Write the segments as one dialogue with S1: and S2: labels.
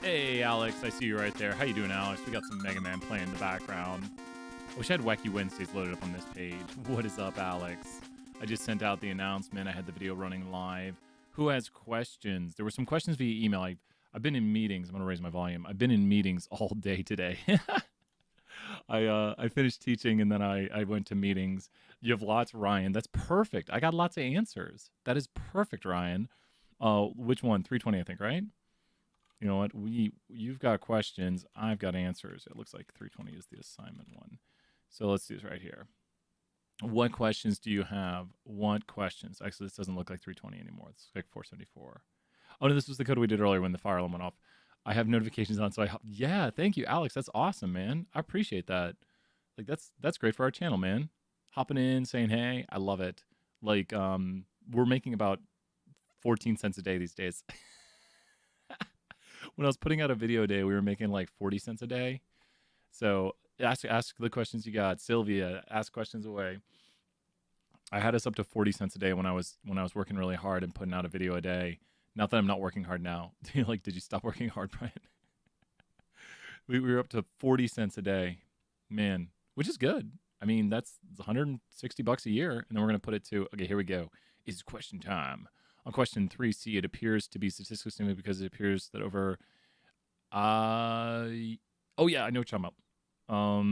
S1: Hey, Alex, I see you right there. How you doing, Alex? We got some Mega Man playing in the background. I wish I had Wacky Wednesdays loaded up on this page. What is up, Alex? I just sent out the announcement. I had the video running live. Who has questions? There were some questions via email. I've been in meetings. I'm going to raise my volume. I've been in meetings all day today. I finished teaching and then I went to meetings. You have lots, Ryan. That's perfect. I got lots of answers. That is perfect, Ryan. Which one? 320, I think, right? You know what? You've got questions. I've got answers. It looks like 320 is the assignment one. So let's do this right here. What questions do you have? What questions? Actually, this doesn't look like 320 anymore. It's like 474. Oh, no, this was the code we did earlier when the fire alarm went off. I have notifications on, so yeah, thank you, Alex. That's awesome, man. I appreciate that. Like, that's great for our channel, man. Hopping in, saying hey, I love it. Like, we're making about 14 cents a day these days. When I was putting out a video a day, we were making like 40 cents a day. So ask the questions you got. Sylvia, ask questions away. I had us up to 40 cents a day when I was working really hard and putting out a video a day. Not that I'm not working hard now. Like, did you stop working hard, Brian? we were up to 40 cents a day, man, which is good. I mean, that's $160 a year, and then we're gonna put it to, okay, here we go. It's question time. On question 3C, it appears to be statistically significant because it appears that over. Oh yeah, I know what you're talking about.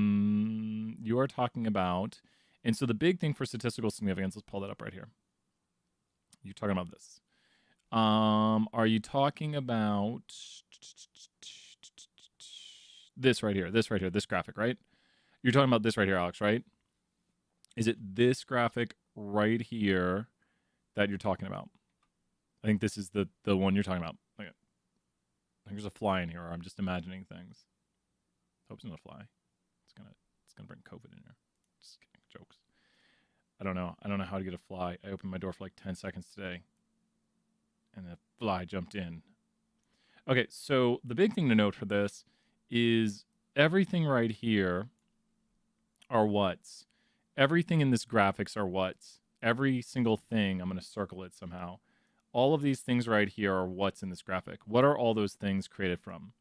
S1: You are talking about, and so the big thing for statistical significance. Let's pull that up right here. You're talking about this. Are you talking about this right here? This right here. This graphic, right? You're talking about this right here, Alex, right? Is it this graphic right here that you're talking about? I think this is the one you're talking about. Like, I think there's a fly in here, or I'm just imagining things. Hope it's not a fly. It's gonna bring COVID in here. Just kidding. Jokes. I don't know how to get a fly. I opened my door for like 10 seconds today, and the fly jumped in. Okay, so the big thing to note for this is everything right here are what's. Everything in this graphics are what's. Every single thing, I'm going to circle it somehow. All of these things right here are what's in this graphic. What are all those things created from?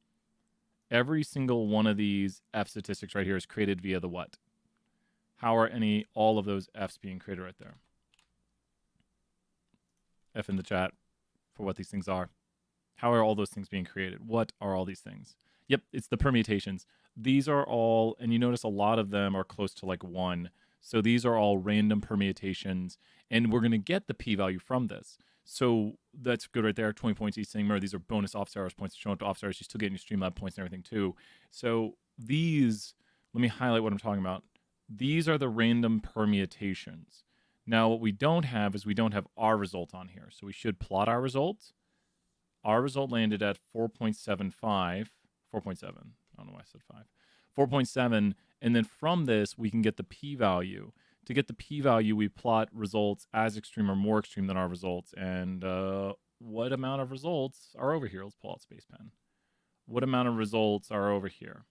S1: Every single one of these F statistics right here is created via the what? How are all of those Fs being created right there? F in the chat for what these things are. How are all those things being created? What are all these things? Yep, it's the permutations. These are all, and you notice a lot of them are close to like 1. So these are all random permutations, and we're going to get the p-value from this. So that's good right there. 20 points each thing. Remember, these are bonus office hours points to show up to office hours. You're still getting your Streamlab points and everything too. So these, let me highlight what I'm talking about. These are the random permutations. Now, what we don't have is we don't have our result on here. So we should plot our result. Our result landed at 4.75. 4.7. I don't know why I said 5. 4.7. And then from this, we can get the p-value. To get the p-value, we plot results as extreme or more extreme than our results. And what amount of results are over here? Let's pull out Space Pen. What amount of results are over here?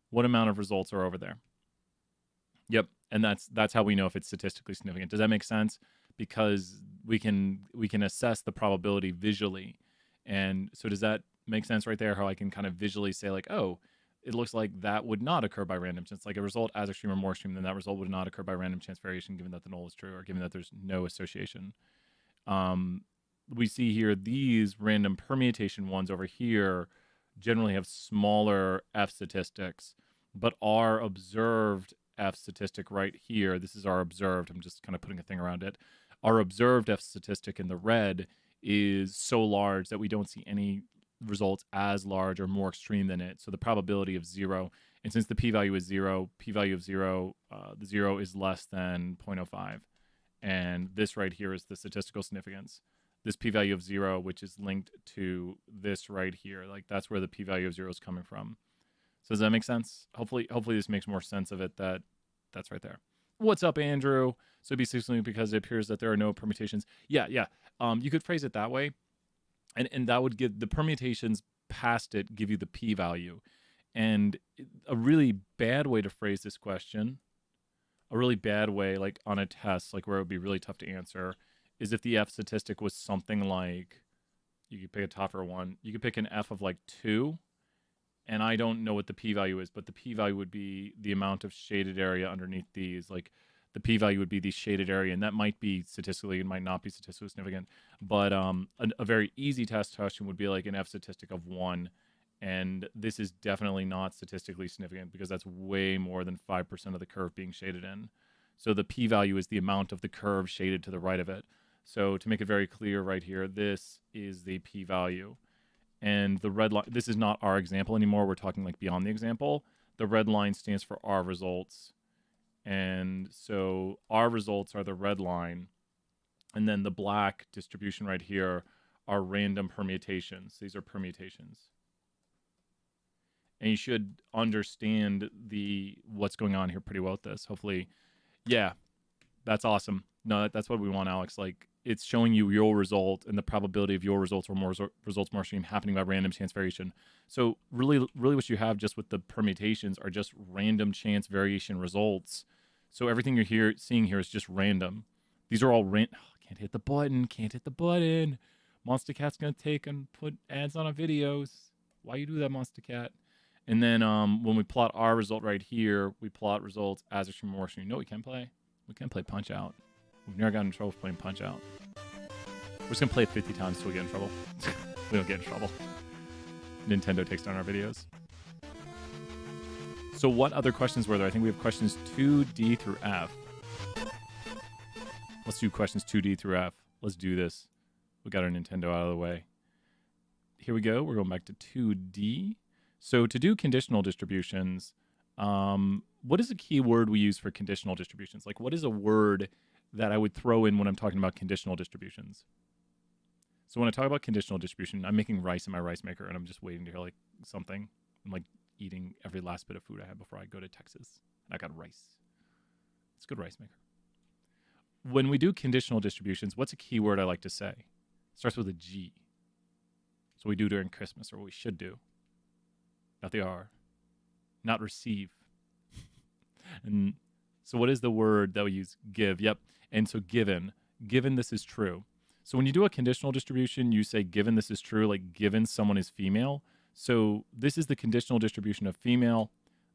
S1: What amount of results are over there? Yep, and that's how we know if it's statistically significant. Does that make sense? Because we can assess the probability visually. And so does that make sense right there? How I can kind of visually say like, oh, it looks like that would not occur by random chance. Like a result as extreme or more extreme, then that result would not occur by random chance variation, given that the null is true or given that there's no association. We see here these random permutation ones over here generally have smaller F statistics, but our observed F statistic right here, this is our observed, I'm just kind of putting a thing around it. Our observed F statistic in the red is so large that we don't see any results as large or more extreme than it. So the probability of 0, and since the p-value is 0, p-value of 0, the 0 is less than 0.05. And this right here is the statistical significance. This p-value of 0, which is linked to this right here, like that's where the p-value of 0 is coming from. So does that make sense? Hopefully this makes more sense of it, that's right there. What's up, Andrew? So it'd be significant because it appears that there are no permutations. Yeah. You could phrase it that way. And that would give the permutations past it, give you the p-value. And a really bad way to phrase this question, a really bad way, like on a test, like where it would be really tough to answer, is if the F statistic was something like You could pick a top or 1. You could pick an F of like 2. And I don't know what the p-value is, but the p-value would be the amount of shaded area underneath these. Like the p-value would be the shaded area, and that might be statistically, it might not be statistically significant. But a very easy test question would be like an F statistic of 1. And this is definitely not statistically significant because that's way more than 5% of the curve being shaded in. So the p-value is the amount of the curve shaded to the right of it. So to make it very clear right here, this is the p-value. And the red line, this is not our example anymore. We're talking like beyond the example. The red line stands for our results. And so our results are the red line. And then the black distribution right here are random permutations. These are permutations. And you should understand what's going on here pretty well with this. Hopefully, yeah, that's awesome. No, that's what we want, Alex. Like, it's showing you your result and the probability of your results or more results more extreme happening by random chance variation. So really what you have just with the permutations are just random chance variation results. So everything you're seeing here is just random. These are all can't hit the button. Monster Cat's gonna take and put ads on our videos. Why you do that, Monster Cat? And then when we plot our result right here, we plot results as extreme or more extreme. You know what we can play? We can play Punch Out. We've never gotten in trouble playing Punch Out. We're just going to play it 50 times till we get in trouble. We don't get in trouble. Nintendo takes down our videos. So what other questions were there? I think we have questions 2D through F. Let's do questions 2D through F. Let's do this. We got our Nintendo out of the way. Here we go. We're going back to 2D. So to do conditional distributions, what is a key word we use for conditional distributions? Like, what is a word that I would throw in when I'm talking about conditional distributions? So when I talk about conditional distribution, I'm making rice in my rice maker, and I'm just waiting to hear, like, something. I'm, like, eating every last bit of food I have before I go to Texas. And I got rice. It's a good rice maker. When we do conditional distributions, what's a key word I like to say? It starts with a G. So we do during Christmas, or what we should do. Not the R. Not receive. And so what is the word that we use? Give. Yep. And so given. Given this is true. So when you do a conditional distribution, you say given this is true, like given someone is female. So this is the conditional distribution of female.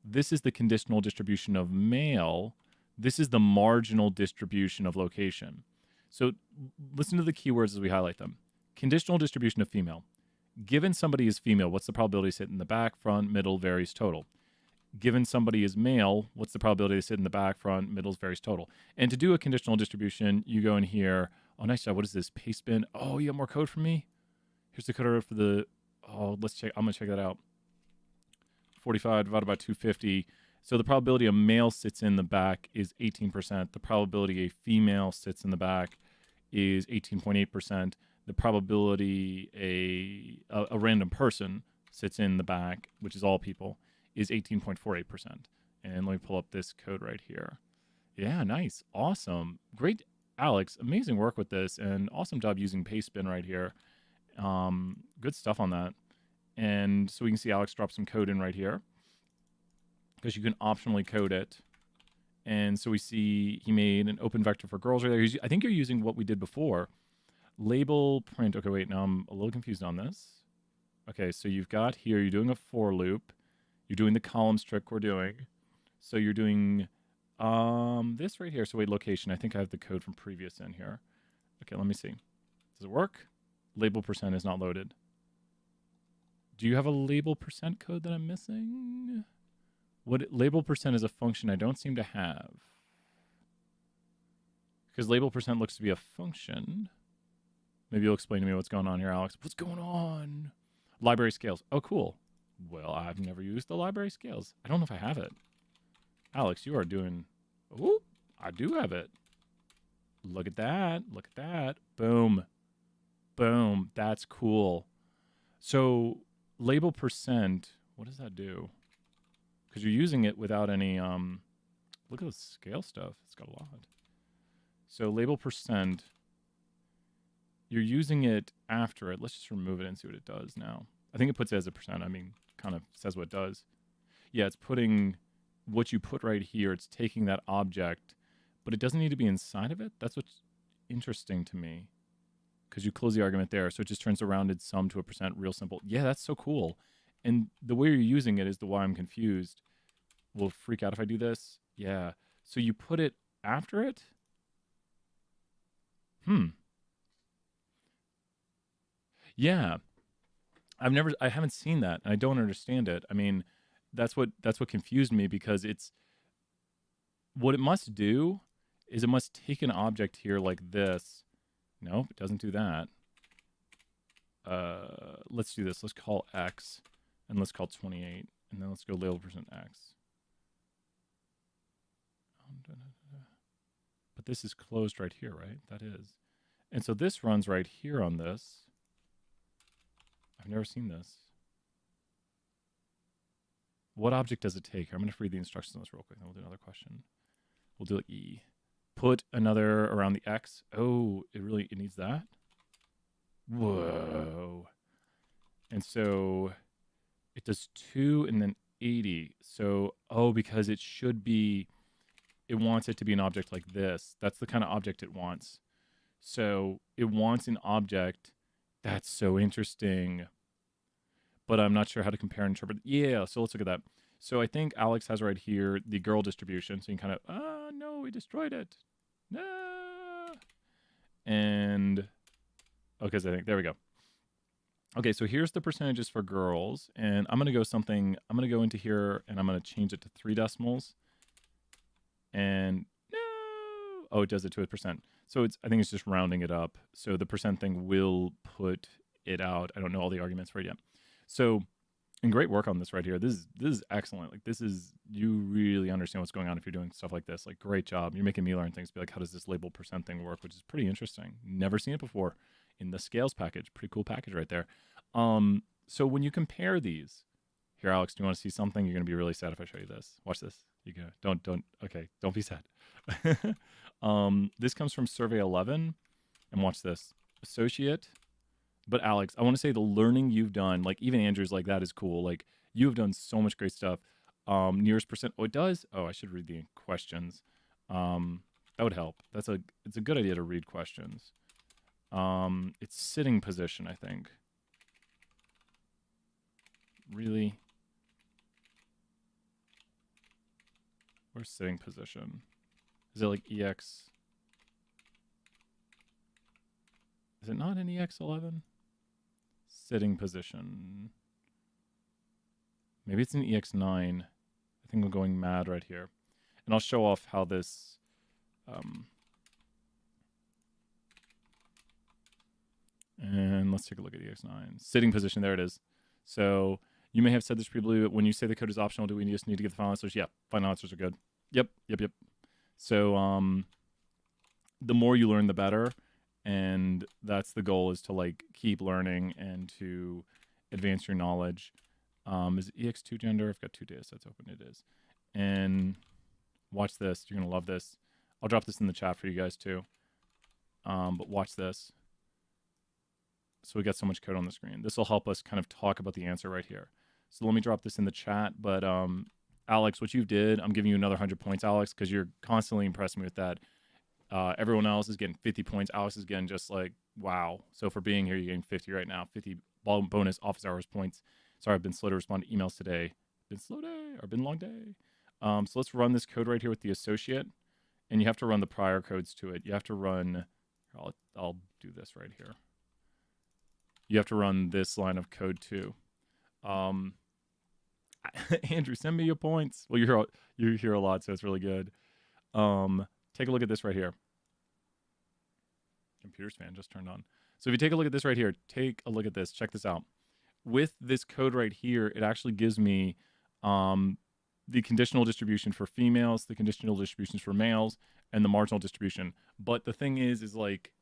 S1: This is the conditional distribution of male. This is the marginal distribution of location. So listen to the keywords as we highlight them. Conditional distribution of female. Given somebody is female, what's the probability to sit in the back, front, middle, varies, total? Given somebody is male, what's the probability to sit in the back, front, middles, varies, total? And to do a conditional distribution, you go in here. Oh, nice job. What is this? Paste bin. Oh, you got more code for me? Here's the code for the... Oh, let's check. I'm going to check that out. 45 divided by 250. So the probability a male sits in the back is 18%. The probability a female sits in the back is 18.8%. The probability a random person sits in the back, which is all people, is 18.48%. And let me pull up this code right here. Yeah, nice. Awesome. Great, Alex. Amazing work with this, and awesome job using Pastebin right here. Good stuff on that. And so we can see Alex drop some code in right here because you can optionally code it. And so we see he made an open vector for girls right there. I think you're using what we did before. Label print. Okay, wait. Now I'm a little confused on this. Okay, so you've got here, you're doing a for loop. You're doing the columns trick we're doing. So you're doing this right here. So wait, location. I think I have the code from previous in here. Okay, let me see. Does it work? Label percent is not loaded. Do you have a label percent code that I'm missing? Label percent is a function I don't seem to have. Because label percent looks to be a function. Maybe you'll explain to me what's going on here, Alex. What's going on? Library scales. Oh, cool. Well, I've never used the library scales. I don't know if I have it. Alex, you are doing... Oh, I do have it. Look at that. Look at that. Boom. Boom. That's cool. So label percent, what does that do? Because you're using it without any... Look at the scale stuff. It's got a lot. So label percent... You're using it after it. Let's just remove it and see what it does now. I think it puts it as a percent. I mean, kind of says what it does. Yeah, it's putting what you put right here. It's taking that object, but it doesn't need to be inside of it. That's what's interesting to me. because you close the argument there. So it just turns a rounded sum to a percent, real simple. Yeah, that's so cool. And the way you're using it is the why I'm confused. Will freak out if I do this. Yeah. So you put it after it? Yeah. I haven't seen that, and I don't understand it. I mean, that's what confused me, because it's what it must do is it must take an object here like this. Nope, it doesn't do that. Let's do this. Let's call X, and let's call 28, and then let's go label percent X. But this is closed right here, right? That is. And so this runs right here on this. I've never seen this. What object does it take? I'm going to read the instructions on this real quick, then we'll do another question. We'll do E. Put another around the X. Oh, it needs that? Whoa. And so it does 2 and then 80. So, because it wants it to be an object like this. That's the kind of object it wants. So it wants an object. That's so interesting. But I'm not sure how to compare and interpret. Yeah, so let's look at that. So I think Alex has right here the girl distribution. So you can kind of, no, we destroyed it. No. And, okay, so I think, there we go. Okay, so here's the percentages for girls. And I'm going to go into here and I'm going to change it to 3 decimals. And, no. It does it to a percent. So I think it's just rounding it up. So the percent thing will put it out. I don't know all the arguments for it yet. So, and great work on this right here. This is excellent. Like, you really understand what's going on if you're doing stuff like this. Like, great job. You're making me learn things. Be like, how does this label percent thing work? Which is pretty interesting. Never seen it before in the scales package. Pretty cool package right there. So when you compare these, here, Alex, do you want to see something? You're going to be really sad if I show you this. Watch this. You go. Okay, don't be sad. This comes from Survey 11, and watch this. Associate. But Alex, I want to say the learning you've done, like even Andrew's like, that is cool. Like, you have done so much great stuff. Nearest percent. Oh, it does? Oh, I should read the questions. That would help. It's a good idea to read questions. It's sitting position, I think. Really? Where's sitting position? Is it like EX? Is it not in EX11? Sitting position. Maybe it's in EX9. I think I'm going mad right here. And I'll show off how this... and let's take a look at EX9. Sitting position, there it is. So you may have said this previously, but when you say the code is optional, do we just need to get the final answers? Yeah, final answers are good. Yep. So the more you learn, the better. And that's the goal, is to like keep learning and to advance your knowledge. Is it EX2 gender? I've got 2 data sets open. It is. And watch this. You're going to love this. I'll drop this in the chat for you guys too. But watch this. So we got so much code on the screen. This will help us kind of talk about the answer right here. So let me drop this in the chat. But Alex, what you did, I'm giving you another 100 points, Alex, because you're constantly impressing me with that. Everyone else is getting 50 points. Alex is getting just like, wow. So for being here, you're getting 50 right now. 50 bonus office hours points. Sorry, I've been slow to respond to emails today. Been slow day, or been a long day. So let's run this code right here with the associate. And you have to run the prior codes to it. You have to run, I'll do this right here. You have to run this line of code too. Andrew, send me your points. Well, you're here a lot, so it's really good. Take a look at this right here. Computer's fan just turned on. So if you take a look at this right here, take a look at this. Check this out. With this code right here, it actually gives me the conditional distribution for females, the conditional distributions for males, and the marginal distribution. But the thing is like,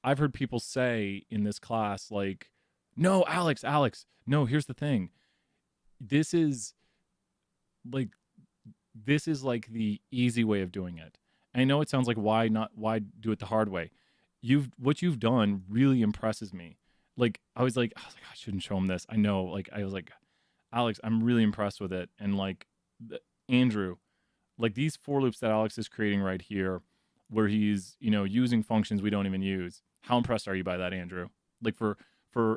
S1: I've heard people say in this class, like, no, Alex, no, here's the thing. This is like the easy way of doing it. I know it sounds like, why do it the hard way? What you've done really impresses me. Like, I was like, I shouldn't show him this. I know, like, I was like, Alex, I'm really impressed with it. And like, Andrew, like these for loops that Alex is creating right here, where he's, using functions we don't even use. How impressed are you by that, Andrew? Like for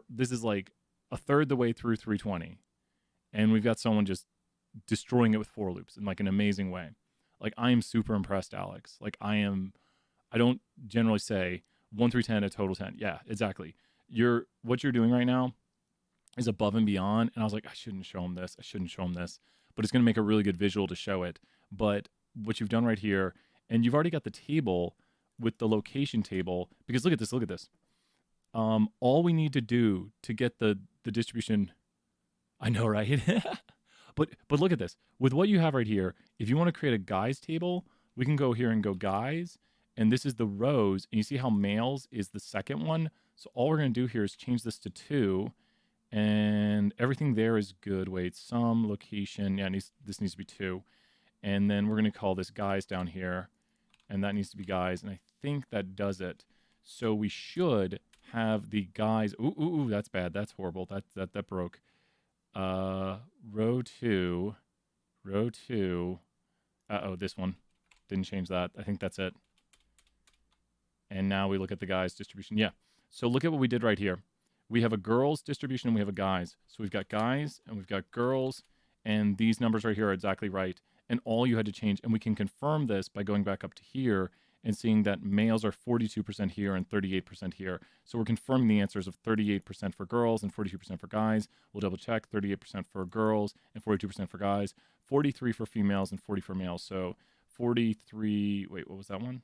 S1: this is like a third the way through 320, and we've got someone just destroying it with for loops in like an amazing way. Like I am super impressed, Alex. Like I am. I don't generally say 1 through 10 a total 10. Yeah, exactly. What you're doing right now is above and beyond. And I was like, I shouldn't show him this. I shouldn't show him this. But it's going to make a really good visual to show it. But what you've done right here, and you've already got the table with the location table, because look at this, look at this. All we need to do to get the distribution, I know, right? But look at this. With what you have right here, if you want to create a guys table, we can go here and go guys, and this is the rows, and you see how males is the second one. So all we're going to do here is change this to 2, and everything there is good. Wait, some location, yeah, this needs to be 2, and then we're going to call this guys down here, and that needs to be guys, and I think that does it. So we should have the guys. Ooh, that's bad. That's horrible. That broke. Row 2. Uh-oh, this one didn't change that. I think that's it. And now we look at the guys distribution. Yeah. So look at what we did right here. We have a girls distribution and we have a guys. So we've got guys and we've got girls, and these numbers right here are exactly right. And all you had to change, and we can confirm this by going back up to here and seeing that males are 42% here and 38% here. So we're confirming the answers of 38% for girls and 42% for guys. We'll double check 38% for girls and 42% for guys, 43 for females and 40 for males. So 43, wait, what was that one?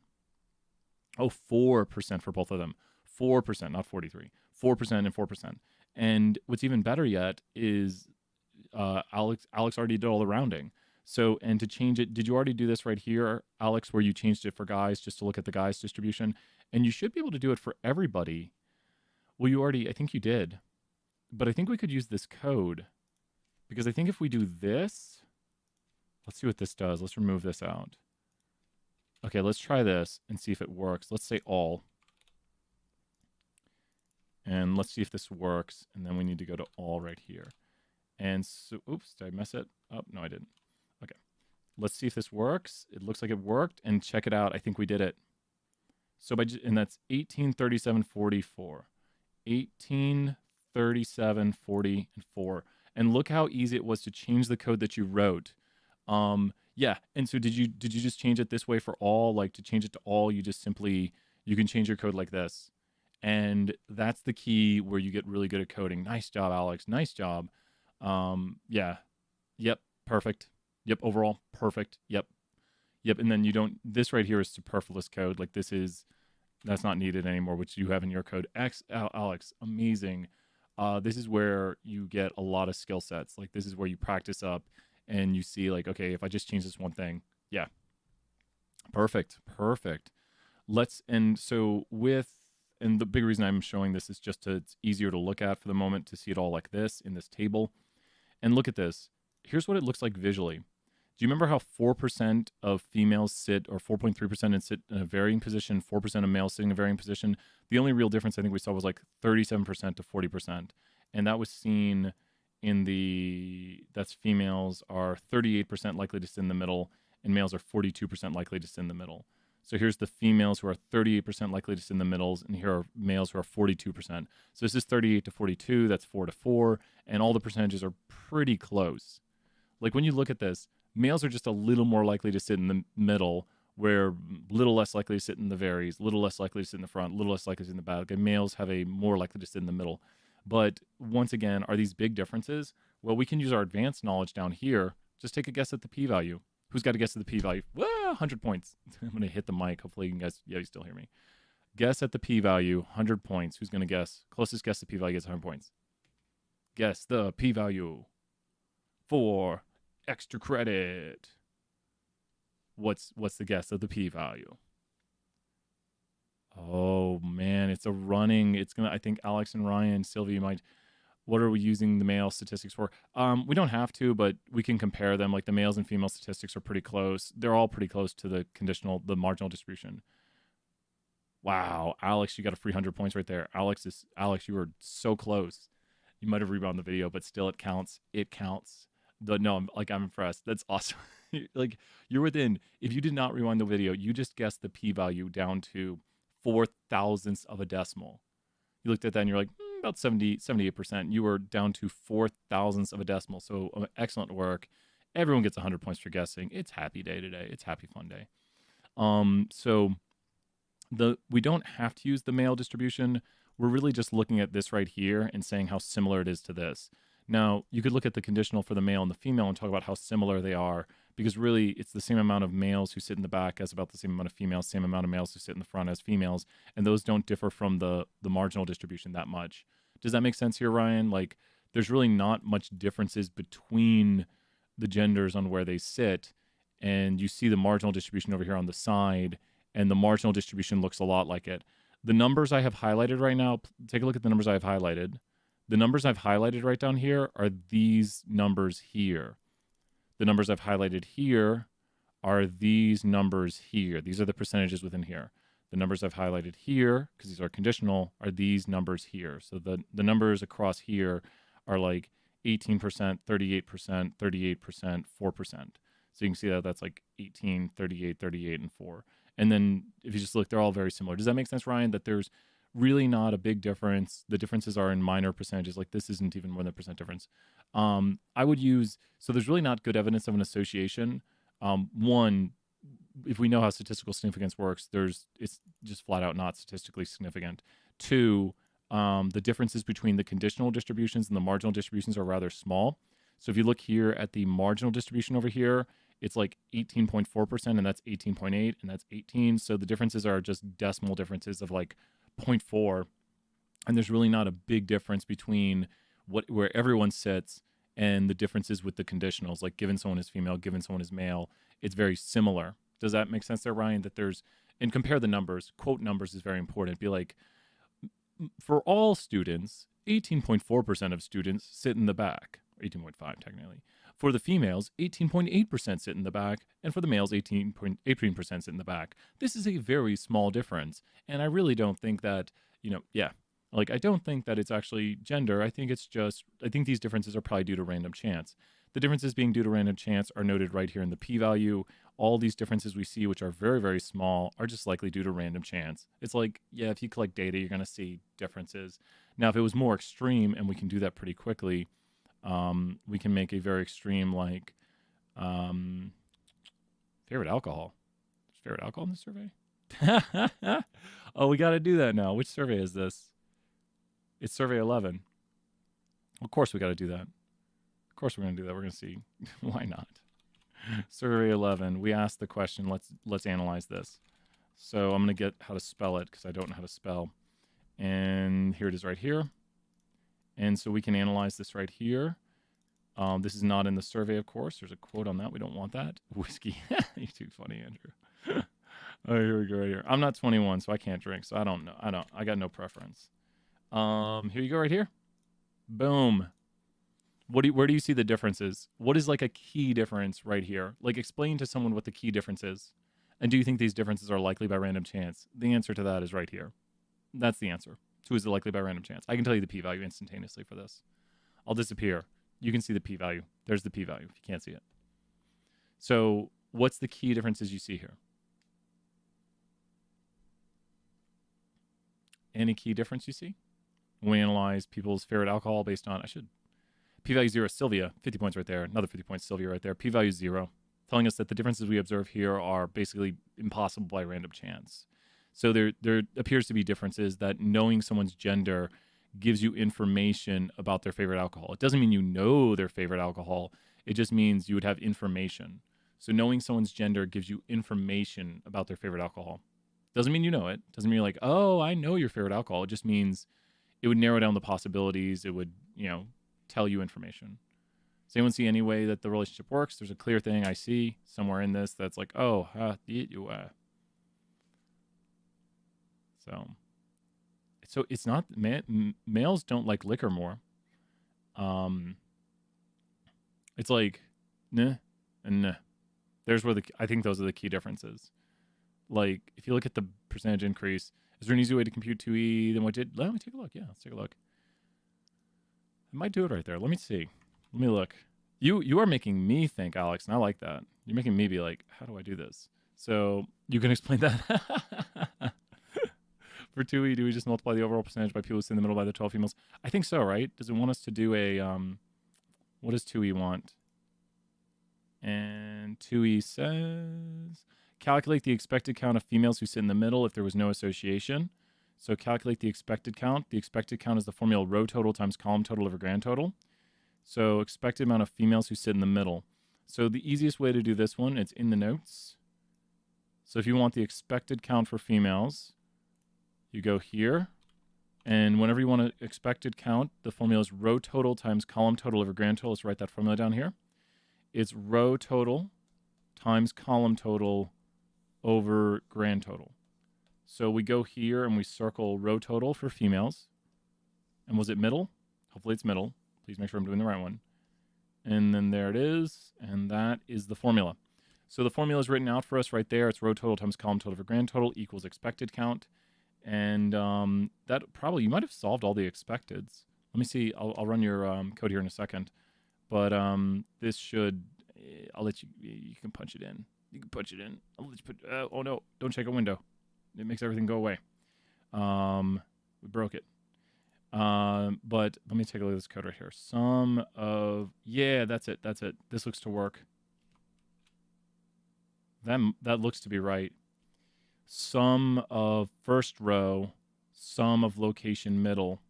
S1: Oh, 4% for both of them. 4%, not 43. 4% and 4%. And what's even better yet is Alex already did all the rounding. So, and to change it, did you already do this right here, Alex, where you changed it for guys just to look at the guys distribution? And you should be able to do it for everybody. Well, you already, I think you did. But I think we could use this code, because I think if we do this, let's see what this does. Let's remove this out. Okay, let's try this and see if it works. Let's say all. And let's see if this works. And then we need to go to all right here. And so, oops, did I mess it up? No, I didn't. Okay, let's see if this works. It looks like it worked, and check it out. I think we did it. So and that's 183744, 183744, and look how easy it was to change the code that you wrote. Yeah, and so did you just change it this way for all? Like to change it to all, you just simply you can change your code like this, and that's the key where you get really good at coding. Nice job, Alex. Nice job. Yeah, yep, perfect. Yep, overall, perfect. Yep. And then you don't, this right here is superfluous code. Like that's not needed anymore, which you have in your code. Alex, amazing. This is where you get a lot of skill sets. Like this is where you practice up and you see like, okay, if I just change this one thing, yeah. Perfect. And the big reason I'm showing this is just it's easier to look at for the moment, to see it all like this in this table. And look at this. Here's what it looks like visually. Do you remember how 4% of females sit, or 4.3% and sit in a varying position, 4% of males sitting in a varying position? The only real difference I think we saw was like 37% to 40%. And that was seen in that's females are 38% likely to sit in the middle, and males are 42% likely to sit in the middle. So here's the females who are 38% likely to sit in the middles, and here are males who are 42%. So this is 38 to 42, that's 4 to 4, and all the percentages are pretty close. Like when you look at this, males are just a little more likely to sit in the middle, where little less likely to sit in the varies, little less likely to sit in the front, little less likely to sit in the back. And males have a more likely to sit in the middle. But once again, are these big differences? Well, we can use our advanced knowledge down here. Just take a guess at the p-value. Who's got a guess at the p-value? Whoa, 100 points. I'm going to hit the mic. Hopefully you can guess. Yeah, you still hear me. Guess at the p-value, 100 points. Who's going to guess? Closest guess to p-value gets 100 points. Guess the p-value for extra credit. What's the guess of the p-value? Oh man, it's gonna, I think Alex and Ryan, Sylvia might, what are we using the male statistics for? We don't have to, but we can compare them. Like the males and female statistics are pretty close. They're all pretty close to the marginal distribution. Wow, Alex, you got a free 100 points right there. Alex, you were so close. You might have rewound the video, but still it counts. It counts. I'm impressed. That's awesome. Like you're within, if you did not rewind the video, you just guessed the p-value down to 4 thousandths of a decimal. You looked at that and you're like, about 78%. You were down to 4 thousandths of a decimal. So excellent work. Everyone gets 100 points for guessing. It's happy day today. It's happy fun day. So we don't have to use the male distribution. We're really just looking at this right here and saying how similar it is to this. Now, you could look at the conditional for the male and the female and talk about how similar they are, because really it's the same amount of males who sit in the back as about the same amount of females, same amount of males who sit in the front as females, and those don't differ from the marginal distribution that much. Does that make sense here, Ryan? Like, there's really not much differences between the genders on where they sit, and you see the marginal distribution over here on the side, and the marginal distribution looks a lot like it. The numbers I have highlighted right now, take a look at the numbers I have highlighted. The numbers I've highlighted right down here are these numbers here. The numbers I've highlighted here are these numbers here. These are the percentages within here. The numbers I've highlighted here, because these are conditional, are these numbers here. So the numbers across here are like 18%, 38%, 38%, 4%. So you can see that that's like 18, 38, 38, and 4. And then if you just look, they're all very similar. Does that make sense, Ryan? That there's really not a big difference. The differences are in minor percentages. Like this isn't even more than a percent difference. I would use, so there's really not good evidence of an association. One, if we know how statistical significance works, it's just flat out not statistically significant. Two, the differences between the conditional distributions and the marginal distributions are rather small. So if you look here at the marginal distribution over here, it's like 18.4%, and that's 18.8, and that's 18. So the differences are just decimal differences of like 0.4. And there's really not a big difference between where everyone sits and the differences with the conditionals, like given someone is female, given someone is male. It's very similar. Does that make sense there, Ryan? That and compare the numbers. Quote numbers is very important. Be like, for all students, 18.4% of students sit in the back, 18.5 technically. For the females, 18.8% sit in the back, and for the males, 18% sit in the back. This is a very small difference, and I really don't think that, I don't think that it's actually gender. I think these differences are probably due to random chance. The differences being due to random chance are noted right here in the p-value. All these differences we see, which are very, very small, are just likely due to random chance. It's like, yeah, if you collect data, you're going to see differences. Now, if it was more extreme, and we can do that pretty quickly, we can make a very extreme, like, favorite alcohol. Is favorite alcohol in this survey? Oh, we got to do that now. Which survey is this? It's survey 11. Of course we got to do that. Of course we're going to do that. We're going to see. Why not? Survey 11. We asked the question. Let's analyze this. So I'm going to get how to spell it because I don't know how to spell. And here it is right here. And so we can analyze this right here. This is not in the survey, of course. There's a quote on that. We don't want that. Whiskey. You're too funny, Andrew. Oh, here we go right here. I'm not 21, so I can't drink. So I don't know. I got no preference. Here you go right here. Boom. Where do you see the differences? What is like a key difference right here? Like explain to someone what the key difference is. And do you think these differences are likely by random chance? The answer to that is right here. That's the answer. So is it likely by random chance? I can tell you the p-value instantaneously for this. I'll disappear. You can see the p-value. There's the p-value if you can't see it. So what's the key differences you see here? Any key difference you see? When we analyze people's favorite alcohol based on, p-value 0, Sylvia, 50 points right there. Another 50 points, Sylvia right there. P-value 0, telling us that the differences we observe here are basically impossible by random chance. So there appears to be differences that knowing someone's gender gives you information about their favorite alcohol. It doesn't mean you know their favorite alcohol. It just means you would have information. So knowing someone's gender gives you information about their favorite alcohol. Doesn't mean you know it. Doesn't mean you're like, oh, I know your favorite alcohol. It just means it would narrow down the possibilities. It would, tell you information. Does anyone see any way that the relationship works? There's a clear thing I see somewhere in this that's like, oh, So it's not, males don't like liquor more. It's like, nah, and nah. There's where I think those are the key differences. Like, if you look at the percentage increase, is there an easy way to compute 2e than what did? Let me take a look. Yeah, let's take a look. I might do it right there. Let me see. Let me look. You are making me think, Alex, and I like that. You're making me be like, how do I do this? So you can explain that. For 2e, do we just multiply the overall percentage by people who sit in the middle by the 12 females? I think so, right? Does it want us to do a, what does 2e want? And 2e says, calculate the expected count of females who sit in the middle if there was no association. So calculate the expected count. The expected count is the formula row total times column total over grand total. So expected amount of females who sit in the middle. So the easiest way to do this one, it's in the notes. So if you want the expected count for females, you go here. And whenever you want an expected count, the formula is row total times column total over grand total. Let's write that formula down here. It's row total times column total over grand total. So we go here and we circle row total for females. And was it middle? Hopefully it's middle. Please make sure I'm doing the right one. And then there it is. And that is the formula. So the formula is written out for us right there. It's row total times column total over grand total equals expected count. And that probably, you might have solved all the expecteds. Let me see. I'll run your code here in a second. But this should, I'll let you, you can punch it in. You can punch it in. I'll let you put, oh no, don't check a window. It makes everything go away. We broke it. But let me take a look at this code right here. Sum of, yeah, that's it. That's it. This looks to work. That looks to be right. Sum of first row, sum of location middle.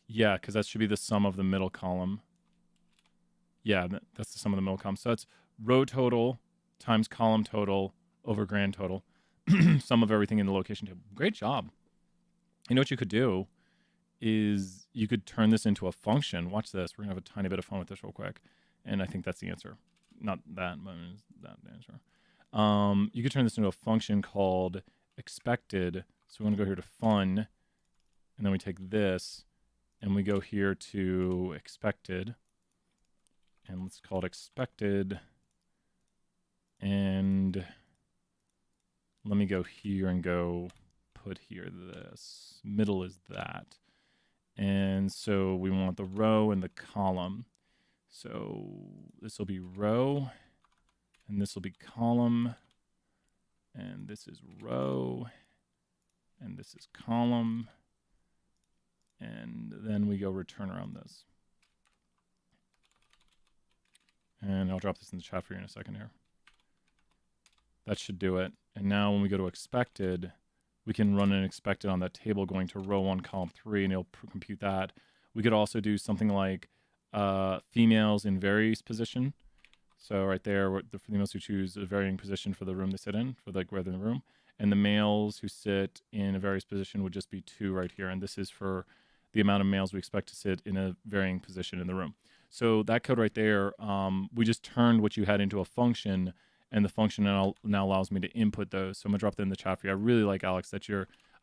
S1: Yeah, because that should be the sum of the middle column. Yeah, that's the sum of the middle column. So that's row total times column total over grand total. Sum of everything in the location table. Great job. You know what you could do is you could turn this into a function. Watch this. We're going to have a tiny bit of fun with this real quick. And I think that's the answer. Not that, but it's that answer. You could turn this into a function called expected. So we're going to go here to fun. And then we take this and we go here to expected. And let's call it expected. And let me go here and go put here this. Middle is that. And so we want the row and the column. So this will be row, and this will be column, and this is row, and this is column, and then we go return around this. And I'll drop this in the chat for you in a second here. That should do it. And now when we go to expected, we can run an expected on that table going to row 1, column 3, and it'll compute that. We could also do something like females in various position. So right there, the females who choose a varying position for the room they sit in, for like where they're in the room. And the males who sit in a various position would just be 2 right here. And this is for the amount of males we expect to sit in a varying position in the room. So that code right there, we just turned what you had into a function, and the function now allows me to input those. So I'm gonna drop that in the chat for you. I really like, Alex, that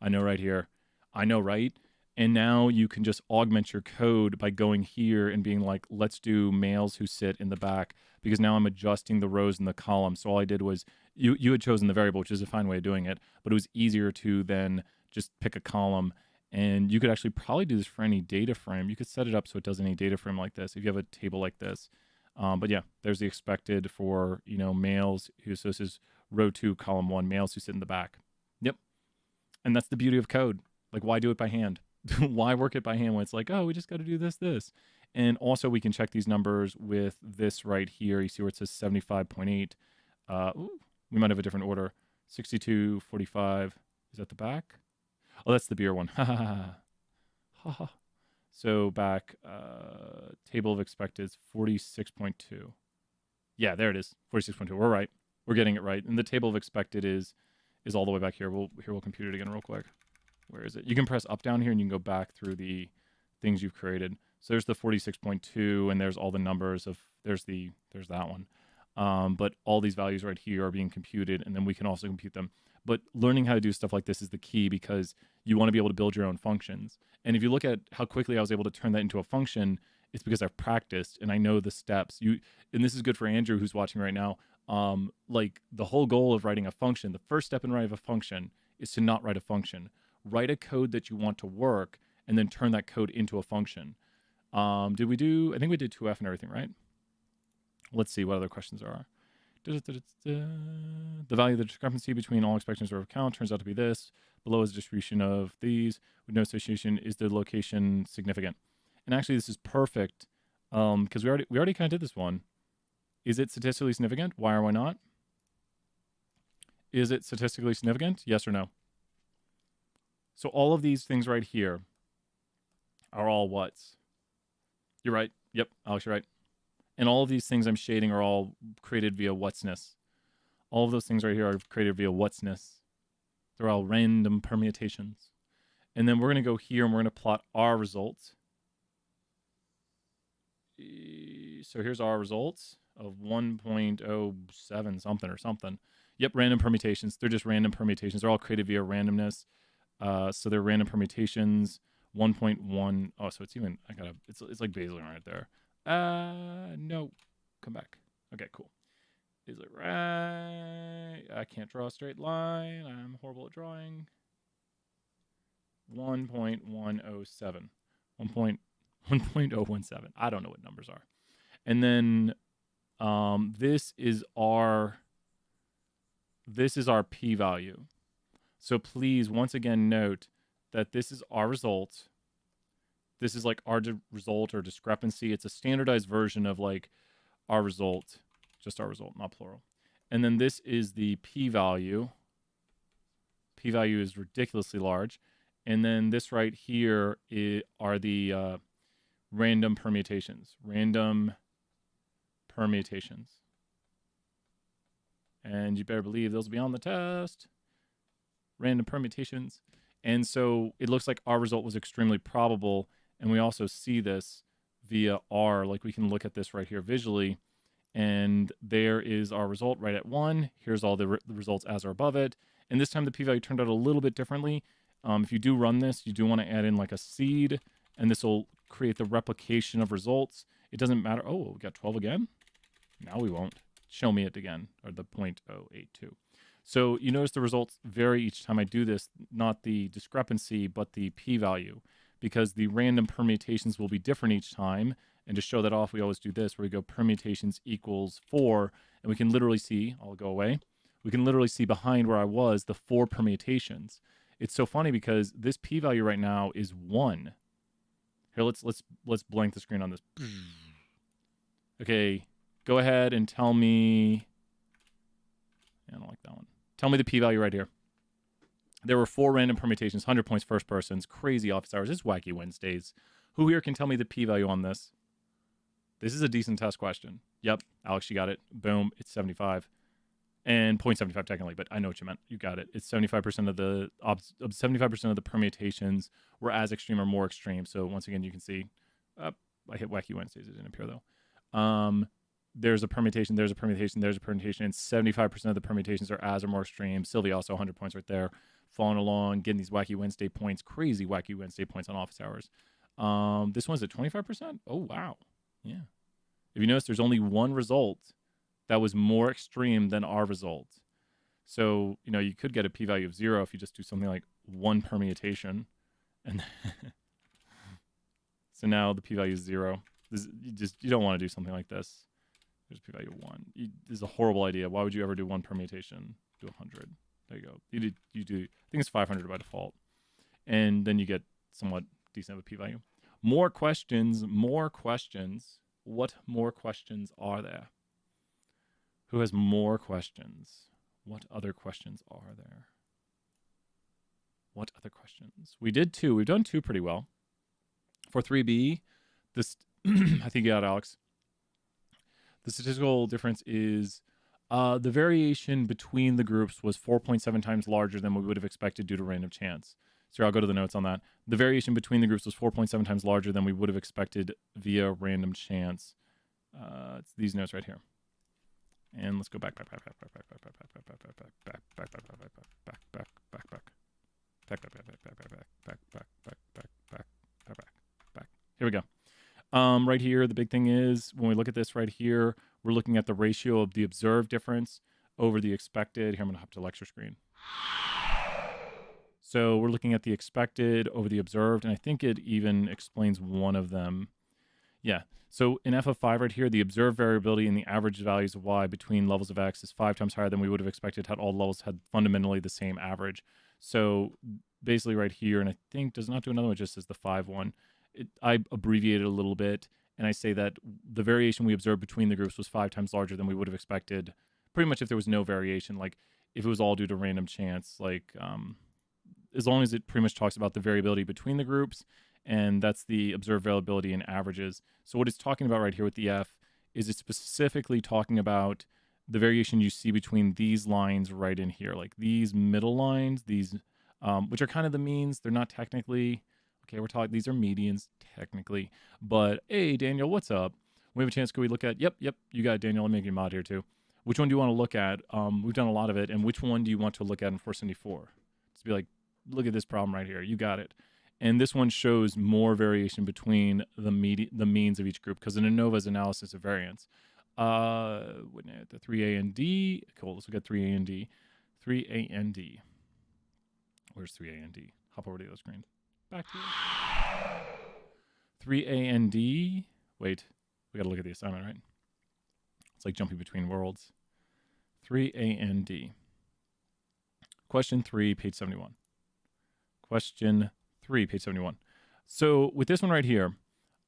S1: I know right here. I know, right? And now you can just augment your code by going here and being like, let's do males who sit in the back, because now I'm adjusting the rows in the column. So all I did was, you had chosen the variable, which is a fine way of doing it, but it was easier to then just pick a column. And you could actually probably do this for any data frame. You could set it up so it does any data frame like this, if you have a table like this. But yeah, there's the expected for, males who, so this is row 2, column 1, males who sit in the back. Yep. And that's the beauty of code. Like, why do it by hand? Why work it by hand when it's like, oh, we just got to do this. And also we can check these numbers with this right here. You see where it says 75.8. We might have a different order. 62.45. Is that the back? Oh, that's the beer one. Ha ha ha. So back, table of expected is 46.2. Yeah, there it is. 46.2. We're right. We're getting it right. And the table of expected is all the way back here. We'll compute it again real quick. Where is it? You can press up down here and you can go back through the things you've created. So there's the 46.2 and there's all the numbers of, there's that one. But all these values right here are being computed, and then we can also compute them. But learning how to do stuff like this is the key, because you want to be able to build your own functions. And if you look at how quickly I was able to turn that into a function, it's because I've practiced and I know the steps. And this is good for Andrew, who's watching right now. Like, the whole goal of writing a function, the first step in writing a function is to not write a function. Write a code that you want to work, and then turn that code into a function. I think we did 2F and everything, right? Let's see what other questions there are. The value of the discrepancy between all expectations of count turns out to be this. Below is a distribution of these with no association. Is the location significant? And actually, this is perfect because we already kind of did this one. Is it statistically significant? Why or why not? Is it statistically significant? Yes or no? So all of these things right here are all what's. You're right. Yep, Alex, you're right. And all of these things I'm shading are all created via what'sness. All of those things right here are created via what'sness. They're all random permutations. And then we're going to go here and we're going to plot our results. So here's our results of 1.07 something or something. Yep, random permutations. They're just random permutations. They're all created via randomness. So they're random permutations. 1.1. Oh, so it's even. It's like Baselian right there. No, come back. Okay, cool. Is it right? I can't draw a straight line. I'm horrible at drawing. 1.107. 1.017. I don't know what numbers are. And then this is our p-value. So please, once again, note that this is our result. This is like our result or discrepancy. It's a standardized version of like our result, just our result, not plural. And then this is the p-value. P-value is ridiculously large. And then this right here are the random permutations. Random permutations. And you better believe those will be on the test. Random permutations. And so it looks like our result was extremely probable. And we also see this via R. Like we can look at this right here visually. And there is our result right at 1. Here's all the results as are above it. And this time the p-value turned out a little bit differently. If you do run this, you do want to add in like a seed. And this will create the replication of results. It doesn't matter. Oh, we got 12 again? Now we won't. Show me it again, or the 0.082. So you notice the results vary each time I do this, not the discrepancy, but the p-value, because the random permutations will be different each time. And to show that off, we always do this, where we go permutations equals 4, and we can literally see, I'll go away, we can literally see behind where I was the 4 permutations. It's so funny because this p-value right now is 1. Here, let's blank the screen on this. Okay, go ahead and tell me. I don't like that one. Tell me the p-value right here. There were 4 random permutations, 100 points first persons, crazy office hours. It's wacky Wednesdays. Who here can tell me the p-value on this? This is a decent test question. Yep, Alex, you got it. Boom, it's 75. And 0.75 technically, but I know what you meant. You got it. It's 75% of the 75% of the permutations were as extreme or more extreme. So once again, you can see, I hit Wacky Wednesdays. It didn't appear though. There's a permutation. There's a permutation. There's a permutation. And 75% of the permutations are as or more extreme. Sylvia also 100 points right there, following along, getting these Wacky Wednesday points, crazy Wacky Wednesday points on office hours. This one's at 25%. Oh wow, yeah. If you notice, there's only one result that was more extreme than our result. So, you know, you could get a p-value of 0 if you just do something like 1 permutation. And so now the p-value is 0. You don't want to do something like this. There's p-value 1. This is a horrible idea. Why would you ever do 1 permutation? Do 100. There you go. You do, I think it's 500 by default. And then you get somewhat decent of a p-value. More questions. What more questions are there? Who has more questions? What other questions are there? What other questions? We did 2. We've done 2 pretty well. For 3B, this I think you got Alex. The statistical difference is the variation between the groups was 4.7 times larger than we would have expected due to random chance. So I'll go to the notes on that. The variation between the groups was 4.7 times larger than we would have expected via random chance. It's these notes right here. And let's go back. Here we go. Right here, the big thing is when we look at this right here, we're looking at the ratio of the observed difference over the expected. Here, I'm going to hop to lecture screen. So we're looking at the expected over the observed, and I think it even explains one of them. Yeah. So in f of 5 right here, the observed variability in the average values of y between levels of x is 5 times higher than we would have expected had all levels had fundamentally the same average. So basically right here, and I think does not do another one, just as the 5 one. I abbreviated a little bit, and I say that the variation we observed between the groups was 5 times larger than we would have expected, pretty much if there was no variation, like if it was all due to random chance, like as long as it pretty much talks about the variability between the groups, and that's the observed variability in averages. So what it's talking about right here with the F is it's specifically talking about the variation you see between these lines right in here, like these middle lines, these which are kind of the means. They're not technically, okay, we're talking, these are medians technically, but hey, Daniel, what's up? We have a chance, could we look at, yep, you got it, Daniel, I'm making a mod here too. Which one do you want to look at? We've done a lot of it, and which one do you want to look at in 474? Just be like, look at this problem right here. You got it. And this one shows more variation between the means of each group because an ANOVA's analysis of variance. The 3A and D. Cool. Let's look at 3A and D. 3A and D. Where's 3A and D? Hop over to the other screen. Back to you. 3A and D. Wait. We got to look at the assignment, right? It's like jumping between worlds. 3A and D. Question 3, page 71. Question 3, page 71. So with this one right here,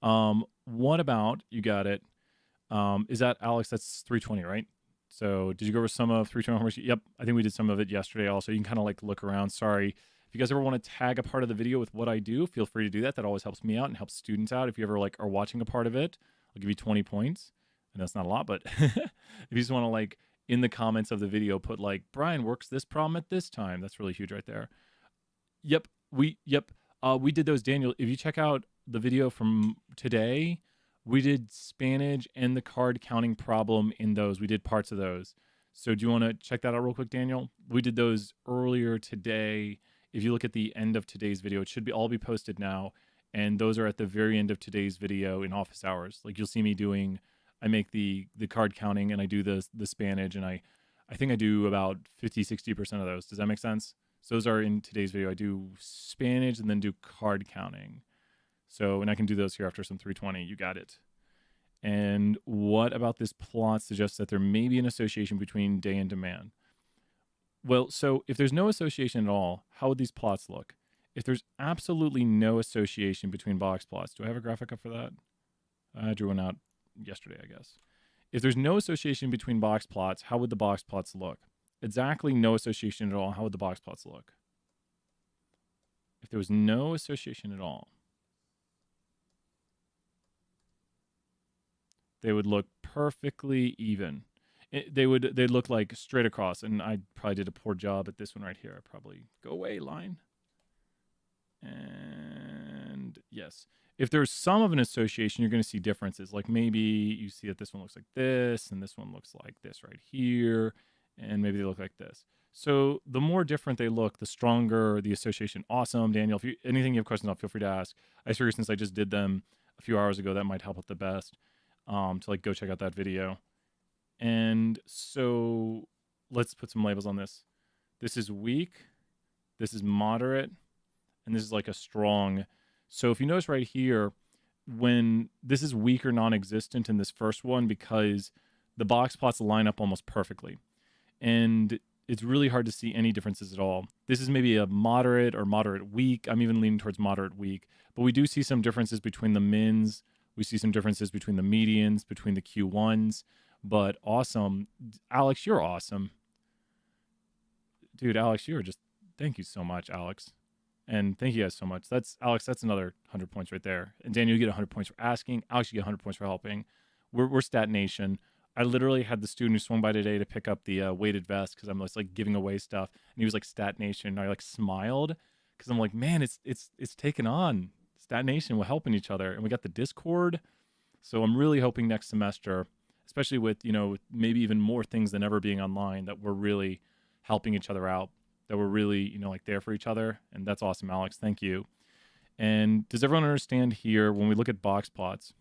S1: what about, you got it, is that, Alex, that's 320, right? So did you go over some of 320 homework? Yep, I think we did some of it yesterday also. You can kind of like look around. Sorry. If you guys ever want to tag a part of the video with what I do, feel free to do that. That always helps me out and helps students out. If you ever like are watching a part of it, I'll give you 20 points. And that's not a lot, but if you just want to like in the comments of the video, put like, Brian works this problem at this time. That's really huge right there. Yep, we did those, Daniel. If you check out the video from today, we did Spanish and the card counting problem in those. We did parts of those. So do you want to check that out real quick, Daniel? We did those earlier today. If you look at the end of today's video, it should be all be posted now. And those are at the very end of today's video in office hours. Like you'll see me doing, I make the card counting and I do the Spanish, and I think I do about 50-60% of those. Does that make sense? So those are in today's video. I do Spanish and then do card counting. So, and I can do those here after some 320. You got it. And what about this plot suggests that there may be an association between day and demand? Well, so if there's no association at all, how would these plots look? If there's absolutely no association between box plots, do I have a graphic up for that? I drew one out yesterday, I guess. If there's no association between box plots, how would the box plots look? Exactly no association at all, how would the box plots look? If there was no association at all, they would look perfectly even. They'd look like straight across, and I probably did a poor job at this one right here. I probably go away line. And yes, if there's some of an association, you're going to see differences. Like maybe you see that this one looks like this, and this one looks like this right here, and maybe they look like this. So the more different they look, the stronger the association. Awesome, Daniel. If anything you have questions on, feel free to ask. I figure since I just did them a few hours ago, that might help out the best. To like go check out that video. And so let's put some labels on this. This is weak, this is moderate, and this is like a strong. So if you notice right here, when this is weak or non-existent in this first one, because the box plots line up almost perfectly. And it's really hard to see any differences at all. This is maybe a moderate or moderate weak. I'm even leaning towards moderate weak. But we do see some differences between the mins. We see some differences between the medians, between the Q1s. But awesome. Alex, you're awesome. Dude, Alex, you're just, thank you so much, Alex. And thank you guys so much. That's, Alex, that's another 100 points right there. And Daniel, you get 100 points for asking. Alex, you get 100 points for helping. We're Stat Nation. I literally had the student who swung by today to pick up the weighted vest because I'm just like giving away stuff. And he was like, Stat Nation. And I like smiled because I'm like, man, it's taken on. Stat Nation, we're helping each other. And we got the Discord. So I'm really hoping next semester, especially with, you know, maybe even more things than ever being online, that we're really helping each other out, that we're really, you know, like there for each other. And that's awesome, Alex. Thank you. And does everyone understand here when we look at box plots?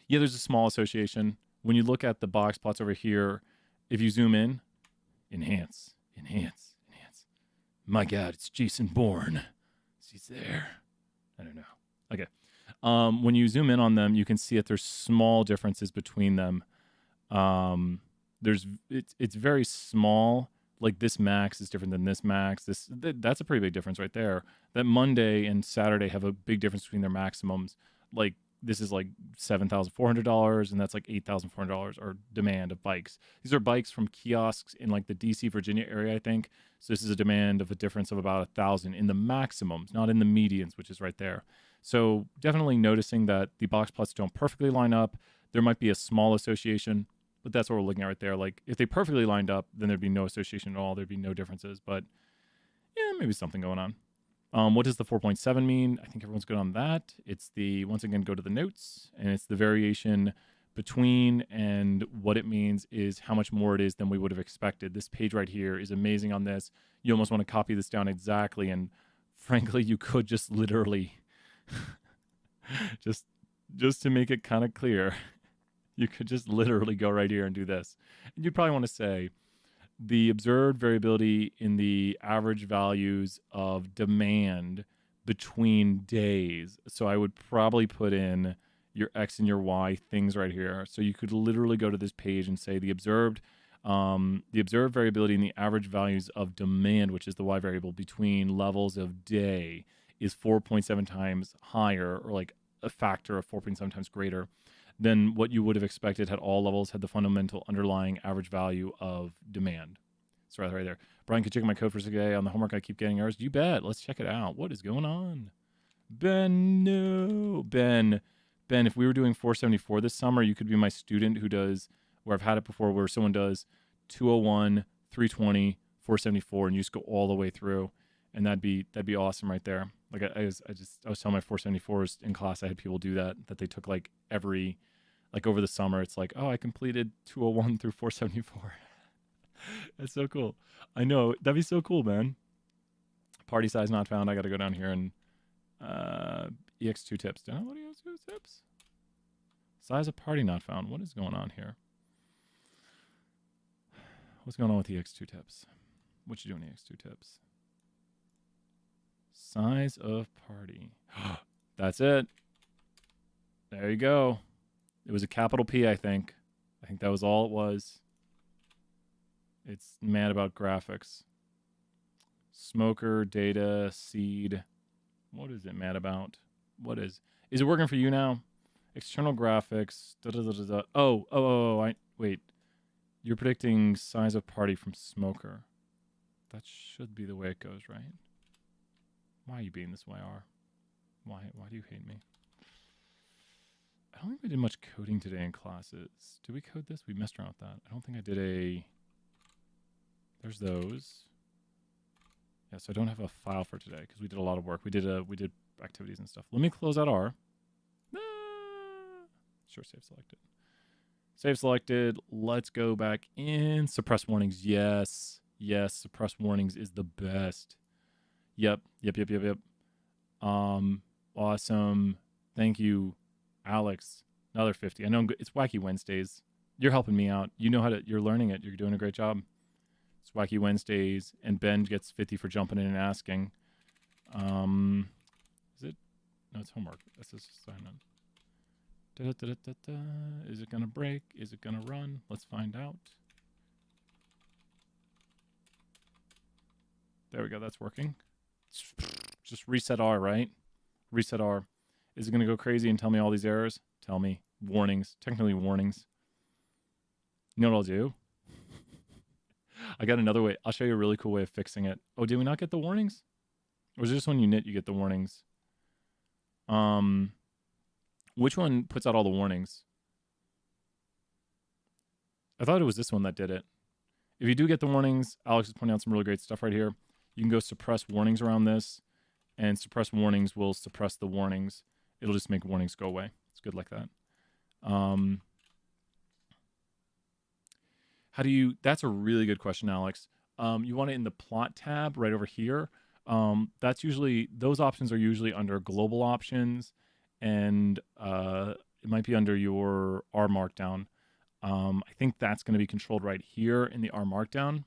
S1: Yeah, there's a small association. When you look at the box plots over here, if you zoom in, enhance, enhance, enhance. My God, it's Jason Bourne. He's there. I don't know. Okay. When you zoom in on them, you can see that there's small differences between them. It's very small. Like this max is different than this max. That's a pretty big difference right there. That Monday and Saturday have a big difference between their maximums. Like this is like $7,400 and that's like $8,400 or demand of bikes. These are bikes from kiosks in like the DC, Virginia area, I think. So this is a demand of a difference of about 1,000 in the maximums, not in the medians, which is right there. So definitely noticing that the box plots don't perfectly line up. There might be a small association, but that's what we're looking at right there. Like if they perfectly lined up, then there'd be no association at all. There'd be no differences, but yeah, maybe something going on. What does the 4.7 mean? I think everyone's good on that. It's the, once again, go to the notes, and it's the variation between, and what it means is how much more it is than we would have expected. This page right here is amazing on this. You almost want to copy this down exactly, and frankly, you could just literally, just to make it kind of clear, you could just literally go right here and do this. And you'd probably want to say, the observed variability in the average values of demand between days. So I would probably put in your X and your Y things right here. So you could literally go to this page and say the observed variability in the average values of demand, which is the Y variable between levels of day, is 4.7 times higher, or like a factor of 4.7 times greater than what you would have expected had all levels had the fundamental underlying average value of demand. So right there. Brian, could check my code for today on the homework. I keep getting errors. You bet. Let's check it out. What is going on? Ben, no. Ben, if we were doing 474 this summer, you could be my student who does, where I've had it before, where someone does 201, 320, 474, and you just go all the way through. And that'd be awesome right there. Like I was telling my 474s in class, I had people do that they took like every, like over the summer, it's like, oh, I completed 201 through 474. That's so cool. I know. That'd be so cool, man. Party size not found. I got to go down here and EX2 tips. Did I load EX2 tips? Size of party not found. What is going on here? What's going on with EX2 tips? What you doing, EX2 tips? Size of party. That's it. There you go. It was a capital P, I think. I think that was all it was. It's mad about graphics. Smoker, data, seed. What is it mad about? What is it working for you now? External graphics. Wait. You're predicting size of party from Smoker. That should be the way it goes, right? Why are you being this way, R? Why do you hate me? I don't think we did much coding today in classes. Did we code this? We messed around with that. I don't think I did a... There's those. Yeah, so I don't have a file for today because we did a lot of work. We did activities and stuff. Let me close out R. Sure, save selected. Save selected. Let's go back in. Suppress warnings. Yes. Yes, suppress warnings is the best. Yep. Awesome. Thank you, Alex. Another 50. I know it's Wacky Wednesdays. You're helping me out. You know how to, you're learning it. You're doing a great job. It's Wacky Wednesdays, and Ben gets 50 for jumping in and asking. Is it? No, it's homework. That's his assignment. Is it going to break? Is it going to run? Let's find out. There we go. That's working. Just reset R, right? Reset R. Is it going to go crazy and tell me all these errors? Tell me. Warnings. Technically warnings. You know what I'll do? I got another way. I'll show you a really cool way of fixing it. Oh, did we not get the warnings? Or is it just when you knit you get the warnings? Which one puts out all the warnings? I thought it was this one that did it. If you do get the warnings, Alex is pointing out some really great stuff right here. You can go suppress warnings around this, and suppress warnings will suppress the warnings. It'll just make warnings go away. It's good like that. How do you, that's a really good question, Alex. You want it in the plot tab right over here. That's usually, those options are usually under global options, and it might be under your R Markdown. I think that's going to be controlled right here in the R Markdown.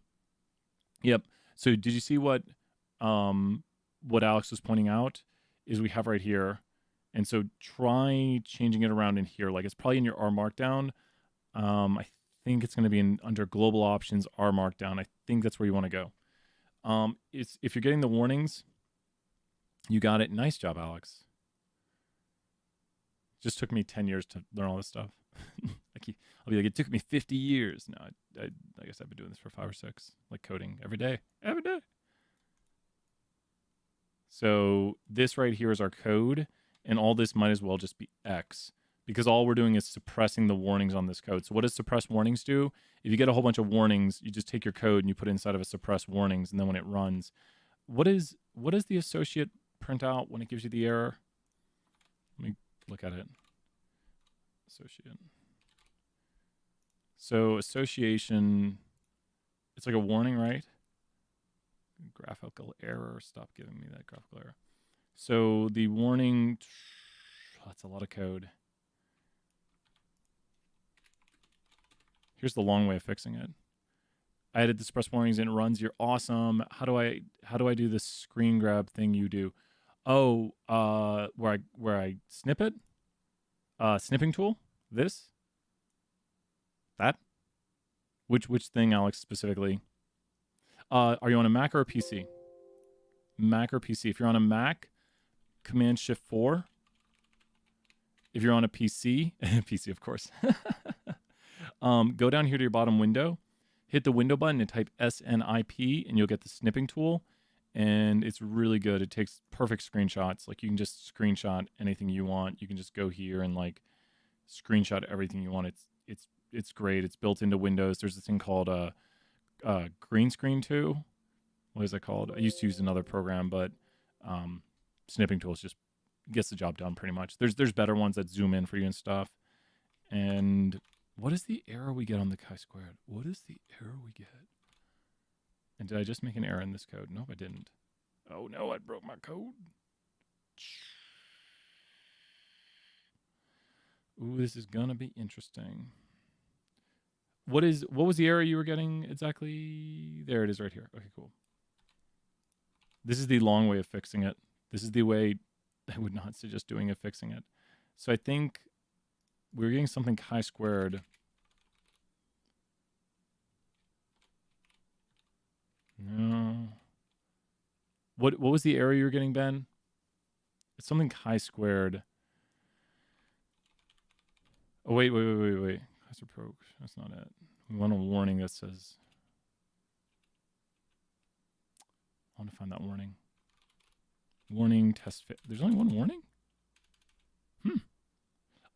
S1: Yep. So did you see what Alex was pointing out is we have right here, And so try changing it around in here. Like it's probably in your R Markdown. I think it's going to be under global options, R Markdown. I think that's where you want to go. If you're getting the warnings, you got it. Nice job, Alex. Just took me 10 years to learn all this stuff. I'll be like, it took me 50 years. No, I guess I've been doing this for 5 or 6, like coding every day. Every day. So this right here is our code, and all this might as well just be X, because all we're doing is suppressing the warnings on this code. So what does suppress warnings do? If you get a whole bunch of warnings, you just take your code and you put it inside of a suppress warnings, and then when it runs, what does the associate print out when it gives you the error? Let me look at it. Associate. So association, it's like a warning, right? Graphical error. Stop giving me that graphical error. So the warning, that's a lot of code. Here's the long way of fixing it. I added the suppress warnings and it runs. You're awesome. How do I do this screen grab thing you do? Oh, where I snip it? Snipping tool? This? That? Which thing, Alex, specifically? Are you on a Mac or a PC? Mac or PC? If you're on a Mac, Command-Shift-4. If you're on a PC, PC, of course. Go down here to your bottom window, hit the window button and type SNIP, and you'll get the snipping tool. And it's really good. It takes perfect screenshots. Like you can just screenshot anything you want. You can just go here and like screenshot everything you want. It's great. It's built into Windows. There's this thing called green screen too. What is it called? I used to use another program, but snipping tools just gets the job done pretty much. There's better ones that zoom in for you and stuff. And what is the error we get on the chi-squared? What is the error we get? And did I just make an error in this code? Nope, I didn't. Oh no, I broke my code. Ooh, this is gonna be interesting. What was the error you were getting exactly? There it is right here. Okay, cool. This is the long way of fixing it. This is the way I would not suggest doing it, fixing it. So I think we're getting something chi-squared. No. What was the error you were getting, Ben? It's something chi-squared. Oh, wait. Chi-approach. That's not it. We want a warning that says... I want to find that warning. Warning, test fit. There's only one warning?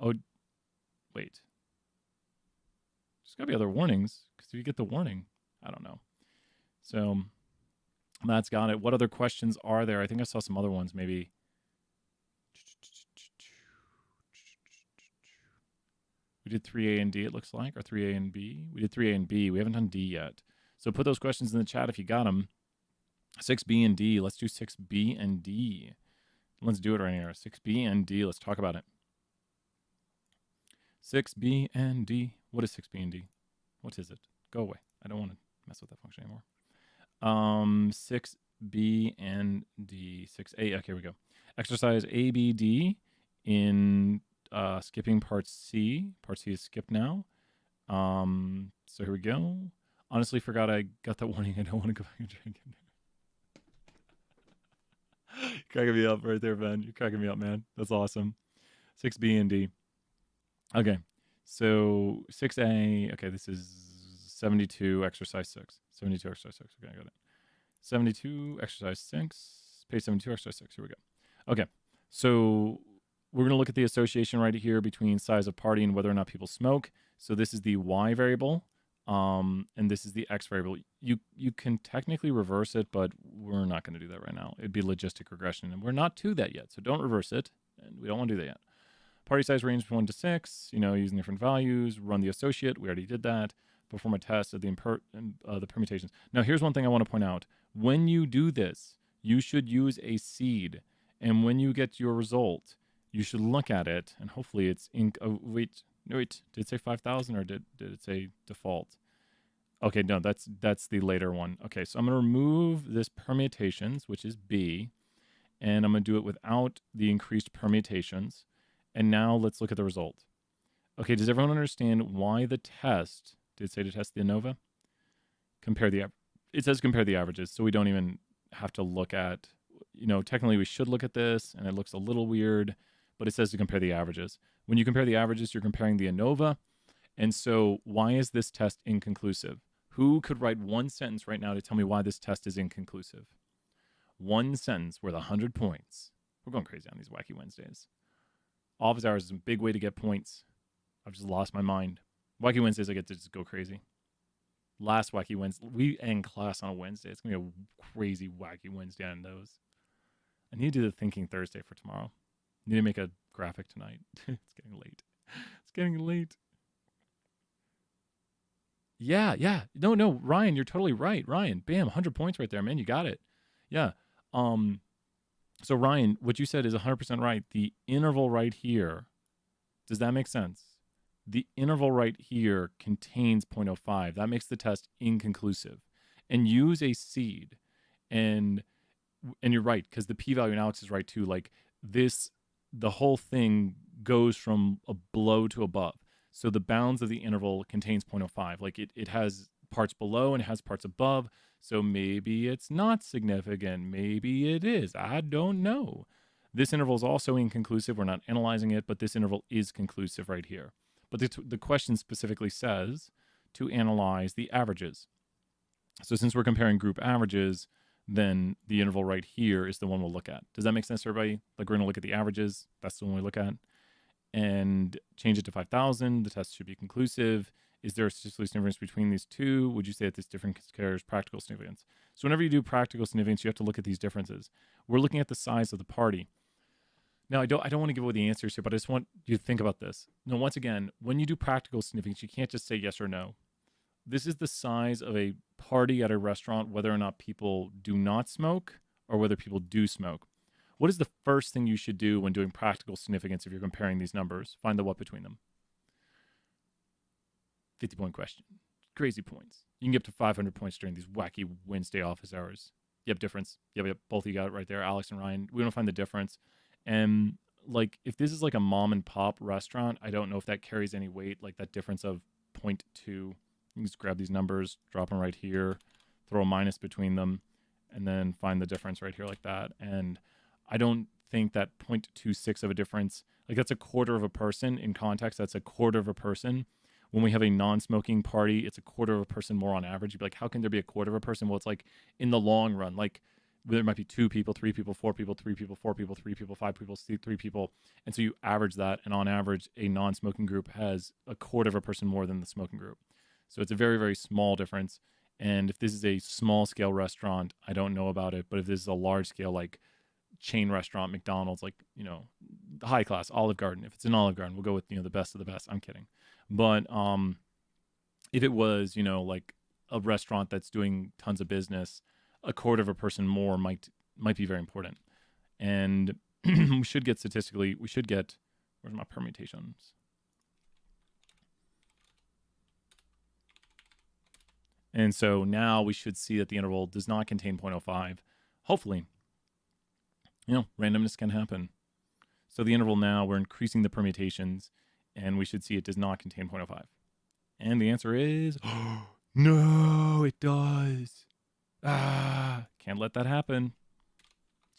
S1: Oh, wait. There's got to be other warnings, because if you get the warning, I don't know. So that's got it. What other questions are there? I think I saw some other ones, maybe. We did 3A and D, it looks like, or 3A and B. We did 3A and B. We haven't done D yet. So put those questions in the chat if you got them. 6B and D. Let's do 6B and D. Let's do it right here. 6B and D. Let's talk about it. 6B and D. What is 6B and D? What is it? Go away. I don't want to mess with that function anymore. 6B and D. 6A. Okay, here we go. Exercise A, B, D in skipping part C. Part C is skipped now. So here we go. Honestly, forgot I got that warning. I don't want to go back and try again. Cracking me up right there, Ben. You're cracking me up, man. That's awesome. 6B and D. Okay. So 6A. Okay, this is 72, exercise 6. 72, exercise 6. Okay, I got it. 72, exercise 6. Page 72, exercise 6. Here we go. Okay. So we're going to look at the association right here between size of party and whether or not people smoke. So this is the Y variable. And this is the X variable. You can technically reverse it, but we're not going to do that right now. It'd be logistic regression, and we're not to that yet. So don't reverse it, and we don't want to do that yet. Party size range from 1 to 6, using different values. Run the associate. We already did that. Perform a test of the permutations. Now, here's one thing I want to point out. When you do this, you should use a seed. And when you get your result, you should look at it, and hopefully it's wait, did it say 5,000 or did it say default? Okay, no, that's the later one. Okay, so I'm going to remove this permutations, which is B, And I'm going to do it without the increased permutations. And now let's look at the result. Okay, does everyone understand why the test, did it say to test the ANOVA? It says compare the averages, so we don't even have to look at, technically we should look at this, and it looks a little weird, but it says to compare the averages. When you compare the averages, you're comparing the ANOVA. And so why is this test inconclusive? Who could write one sentence right now to tell me why this test is inconclusive? One sentence worth 100 points. We're going crazy on these Wacky Wednesdays. Office hours is a big way to get points. I've just lost my mind. Wacky Wednesdays, I get to just go crazy. Last Wacky Wednesday, we end class on a Wednesday. It's going to be a crazy Wacky Wednesday on those. I need to do the Thinking Thursday for tomorrow. I need to make a graphic tonight. It's getting late. It's getting late. Yeah. No, Ryan, you're totally right. Ryan, bam, 100 points right there, man. You got it. Yeah. So Ryan, what you said is 100% right. The interval right here, does that make sense? The interval right here contains 0.05. That makes the test inconclusive. And use a seed. And you're right, because the p-value in Alex is right too. Like this, the whole thing goes from a below to above. So the bounds of the interval contains 0.05. Like it has parts below and it has parts above. So maybe it's not significant. Maybe it is. I don't know. This interval is also inconclusive. We're not analyzing it, but this interval is conclusive right here. But the question specifically says to analyze the averages. So since we're comparing group averages, then the interval right here is the one we'll look at. Does that make sense to everybody? Like we're going to look at the averages. That's the one we look at. And change it to 5,000. The test should be conclusive. Is there a statistical significance between these two? Would you say that this difference carries practical significance? So whenever you do practical significance, you have to look at these differences. We're looking at the size of the party. Now, I don't want to give away the answers here, but I just want you to think about this. Now, once again, when you do practical significance, you can't just say yes or no. This is the size of a party at a restaurant, whether or not people do not smoke or whether people do smoke. What is the first thing you should do when doing practical significance if you're comparing these numbers? Find the what between them. 50-point question. Crazy points. You can get up to 500 points during these wacky Wednesday office hours. Yep, difference. Yep, both of you got it right there, Alex and Ryan. We don't find the difference. And like, if this is like a mom and pop restaurant, I don't know if that carries any weight, like that difference of 0.2. You can just grab these numbers, drop them right here, throw a minus between them, and then find the difference right here like that. And I don't think that 0.26 of a difference, like that's a quarter of a person in context. That's a quarter of a person. When we have a non-smoking party, it's a quarter of a person more on average. You'd be like, how can there be a quarter of a person? Well, it's like in the long run, like there might be 2 people, 3 people, 4 people, 3 people, 4 people, 3 people, 5 people, 3 people. And so you average that. And on average, a non-smoking group has a quarter of a person more than the smoking group. So it's a very, very small difference. And if this is a small scale restaurant, I don't know about it. But if this is a large scale, like chain restaurant, McDonald's, like, high class, Olive Garden, if it's an Olive Garden, we'll go with, the best of the best. I'm kidding. But if it was, like a restaurant that's doing tons of business, a quarter of a person more might be very important. And we should get where's my permutations? And so now we should see that the interval does not contain 0.05. Hopefully, randomness can happen. So the interval now, we're increasing the permutations, and we should see it does not contain 0.05. And the answer is, no, it does. Can't let that happen.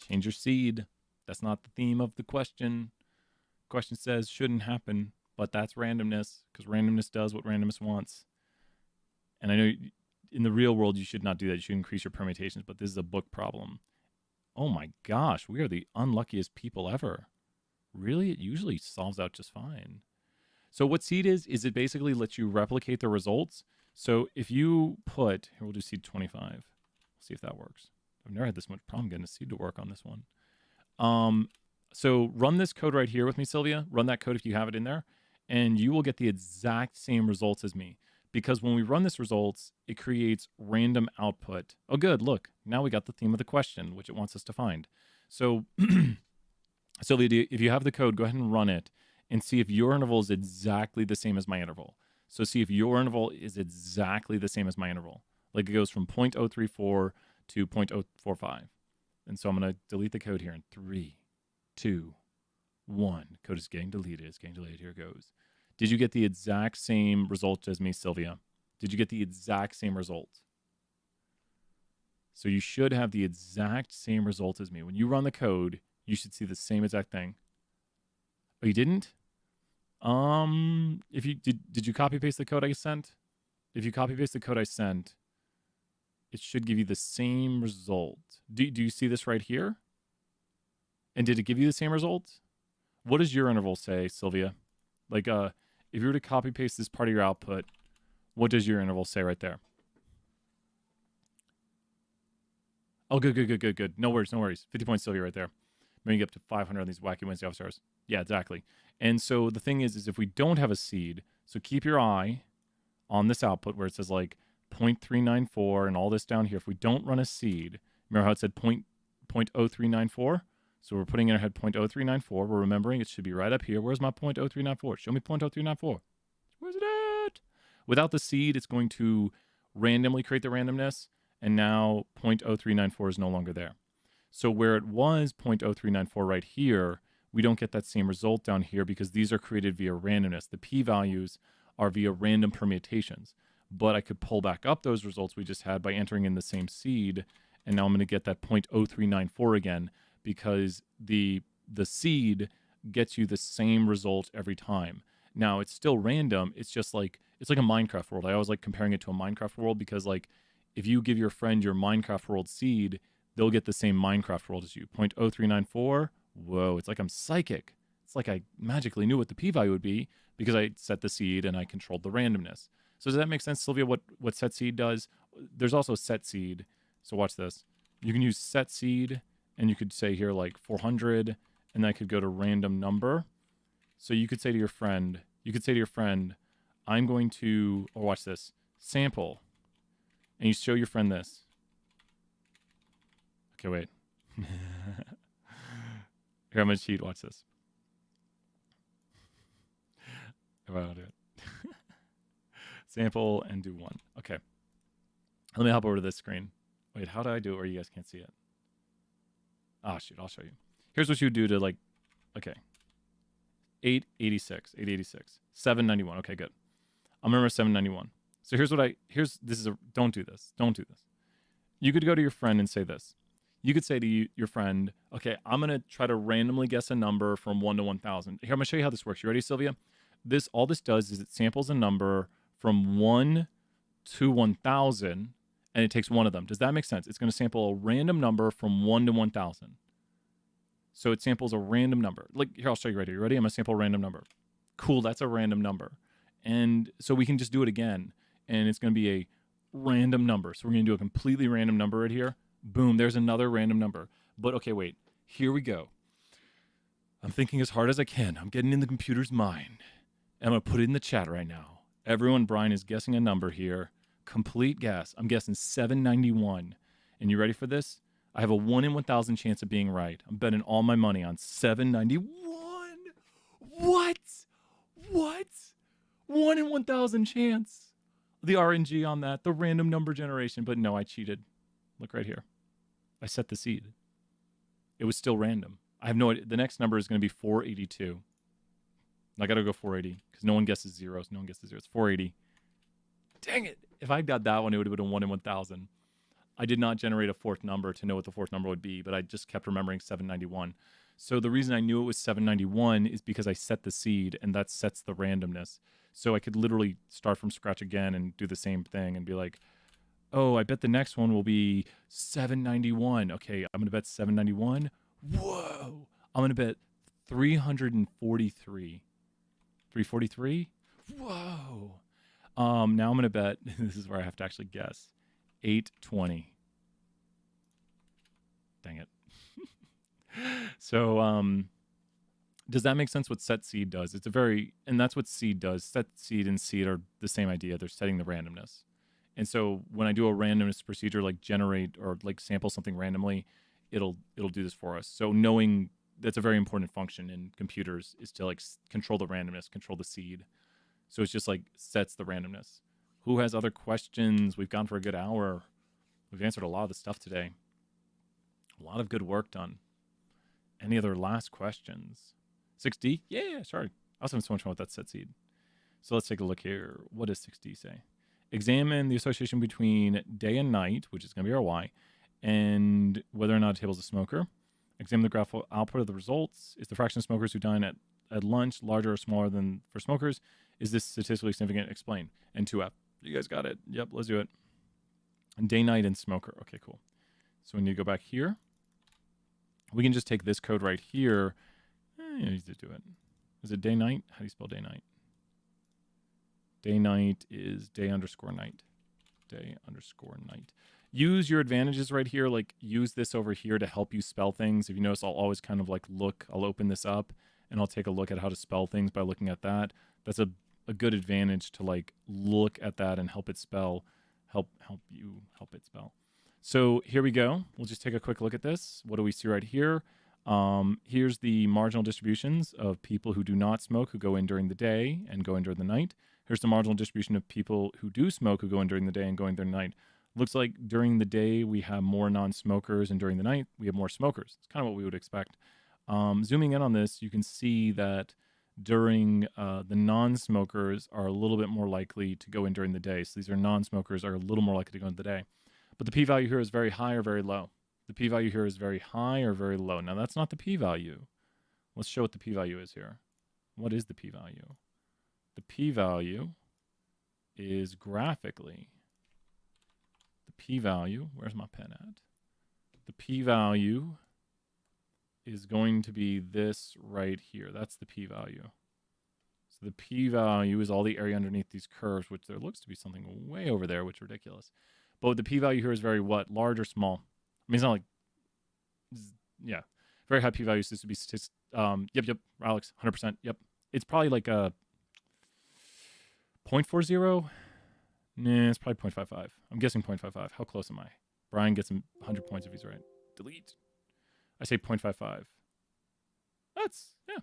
S1: Change your seed. That's not the theme of the question. Question says shouldn't happen, but that's randomness, because randomness does what randomness wants. And I know in the real world you should not do that. You should increase your permutations, but this is a book problem. Oh my gosh, we are the unluckiest people ever. Really? It usually solves out just fine. So what seed is it basically lets you replicate the results. So if you put, here we'll do seed 25. See if that works. I've never had this much problem getting a seed to work on this one. So run this code right here with me, Sylvia. Run that code if you have it in there, and you will get the exact same results as me. Because when we run this results, it creates random output. Oh, good. Look, now we got the theme of the question, which it wants us to find. So, Sylvia, if you have the code, go ahead and run it and see if your interval is exactly the same as my interval. So see if your interval is exactly the same as my interval. Like it goes from 0.034 to 0.045. And so I'm going to delete the code here in 3, 2, 1. Code is getting deleted. It's getting deleted. Here it goes. Did you get the exact same result as me, Sylvia? Did you get the exact same result? So you should have the exact same result as me. When you run the code, you should see the same exact thing. Oh, you didn't? If you did you copy paste the code I sent? If you copy paste the code I sent, it should give you the same result. Do you see this right here? And did it give you the same result? What does your interval say, Sylvia? Like, if you were to copy paste this part of your output, what does your interval say right there? Oh, good. No worries. 50 points, Sylvia, right there. Maybe get up to 500 on these wacky Wednesday off stars. Yeah, exactly. And so the thing is if we don't have a seed, so keep your eye on this output where it says like 0.394 and all this down here. If we don't run a seed, remember how it said 0.0394? So we're putting in our head 0.0394. We're remembering it should be right up here. Where's my 0.0394? Show me 0.0394. Where's it at? Without the seed, it's going to randomly create the randomness. And now 0.0394 is no longer there. So where it was 0.0394 right here, we don't get that same result down here because these are created via randomness. The p-values are via random permutations. But I could pull back up those results we just had by entering in the same seed. And now I'm going to get that 0.0394 again because the seed gets you the same result every time. Now, it's still random. It's just like, it's like a Minecraft world. I always like comparing it to a Minecraft world because like, if you give your friend your Minecraft world seed, they'll get the same Minecraft world as you. 0.0394, whoa, it's like I'm psychic. It's like I magically knew what the p-value would be because I set the seed and I controlled the randomness. So does that make sense, Sylvia, what set seed does? There's also set seed. So watch this. You can use set seed, and you could say here like 400, and that could go to random number. So you could say to your friend, I'm going to, or watch this, sample. And you show your friend this. Okay, wait. Here, I'm going to cheat. Watch this. If I don't do it. Sample and do 1. Okay. Let me hop over to this screen. Wait, how do I do it where you guys can't see it? Ah, shoot, I'll show you. Here's what you would do to like, okay. 886, 791. Okay, good. I'm remember 791. So don't do this. You could go to your friend and say this. You could say to your friend, okay, I'm going to try to randomly guess a number from 1 to 1,000. Here, I'm going to show you how this works. You ready, Sylvia? All this does is it samples a number from 1 to 1,000, and it takes one of them. Does that make sense? It's going to sample a random number from 1 to 1,000. So it samples a random number. Like, here, I'll show you right here. You ready? I'm going to sample a random number. Cool, that's a random number. And so we can just do it again. And it's going to be a random number. So we're going to do a completely random number right here. Boom, there's another random number. But okay, wait. Here we go. I'm thinking as hard as I can. I'm getting in the computer's mind. I'm going to put it in the chat right now. Everyone, Brian is guessing a number here. Complete guess. I'm guessing 791. And you ready for this? I have a 1 in 1,000 chance of being right. I'm betting all my money on 791. What? 1 in 1,000 chance. The RNG on that, the random number generation. But no, I cheated. Look right here. I set the seed. It was still random. I have no idea. The next number is going to be 482. I got to go 480 because no one guesses zeros. No one guesses zeros. 480. Dang it. If I got that one, it would have been a 1 in 1,000. I did not generate a fourth number to know what the fourth number would be, but I just kept remembering 791. So the reason I knew it was 791 is because I set the seed, and that sets the randomness. So I could literally start from scratch again and do the same thing and be like, oh, I bet the next one will be 791. Okay, I'm going to bet 791. Whoa. I'm going to bet 343. 343? Whoa. Now I'm going to bet, this is where I have to actually guess, 820. Dang it. So, does that make sense what set seed does? And that's what seed does. Set seed and seed are the same idea. They're setting the randomness. And so when I do a randomness procedure, like generate or like sample something randomly, it'll do this for us. So knowing that's a very important function in computers is to like control the randomness, control the seed. So it's just like sets the randomness. Who has other questions? We've gone for a good hour. We've answered a lot of the stuff today. A lot of good work done. Any other last questions? 6D? Yeah, sorry. I was having so much fun with that set seed. So let's take a look here. What does 6D say? Examine the association between day and night, which is going to be our Y, and whether or not a table is a smoker. Examine the graphical output of the results. Is the fraction of smokers who dine at lunch larger or smaller than for smokers? Is this statistically significant? Explain. And 2F. You guys got it. Yep, let's do it. And day, night, and smoker. Okay, cool. So we need to go back here. We can just take this code right here. Need to do it. Is it day, night? How do you spell day, night? Day, night is day underscore night. Day underscore night. Use your advantages right here. Like, use this over here to help you spell things. If you notice, I'll always kind of like look. I'll open this up and I'll take a look at how to spell things by looking at that. That's a good advantage to like look at that and help it spell. Help it spell. So here we go. We'll just take a quick look at this. What do we see right here? Here's the marginal distributions of people who do not smoke, who go in during the day and go in during the night. Here's the marginal distribution of people who do smoke, who go in during the day and go in during the night. Looks like during the day we have more non-smokers, and during the night we have more smokers. It's kind of what we would expect. Zooming in on this, you can see that during the non-smokers are a little bit more likely to go in during the day. So these are non-smokers are a little more likely to go in the day. But the p-value here is very high or very low. The p-value here is very high or very low. Now, that's not the p-value. Let's show what the p-value is here. What is the p-value? The p-value is graphically. The p-value, where's my pen at? The p-value is going to be this right here. That's the p-value. So the p-value is all the area underneath these curves, which there looks to be something way over there, which is ridiculous. But the p-value here is very what? Large or small? I mean, it's not like, yeah, very high p-values. This would be statistics. Yep, Alex, 100%. Yep. It's probably like a 0.40. Nah, it's probably 0.55. I'm guessing 0.55. How close am I? Brian gets 100 points if he's right. Delete. I say 0.55. That's, yeah,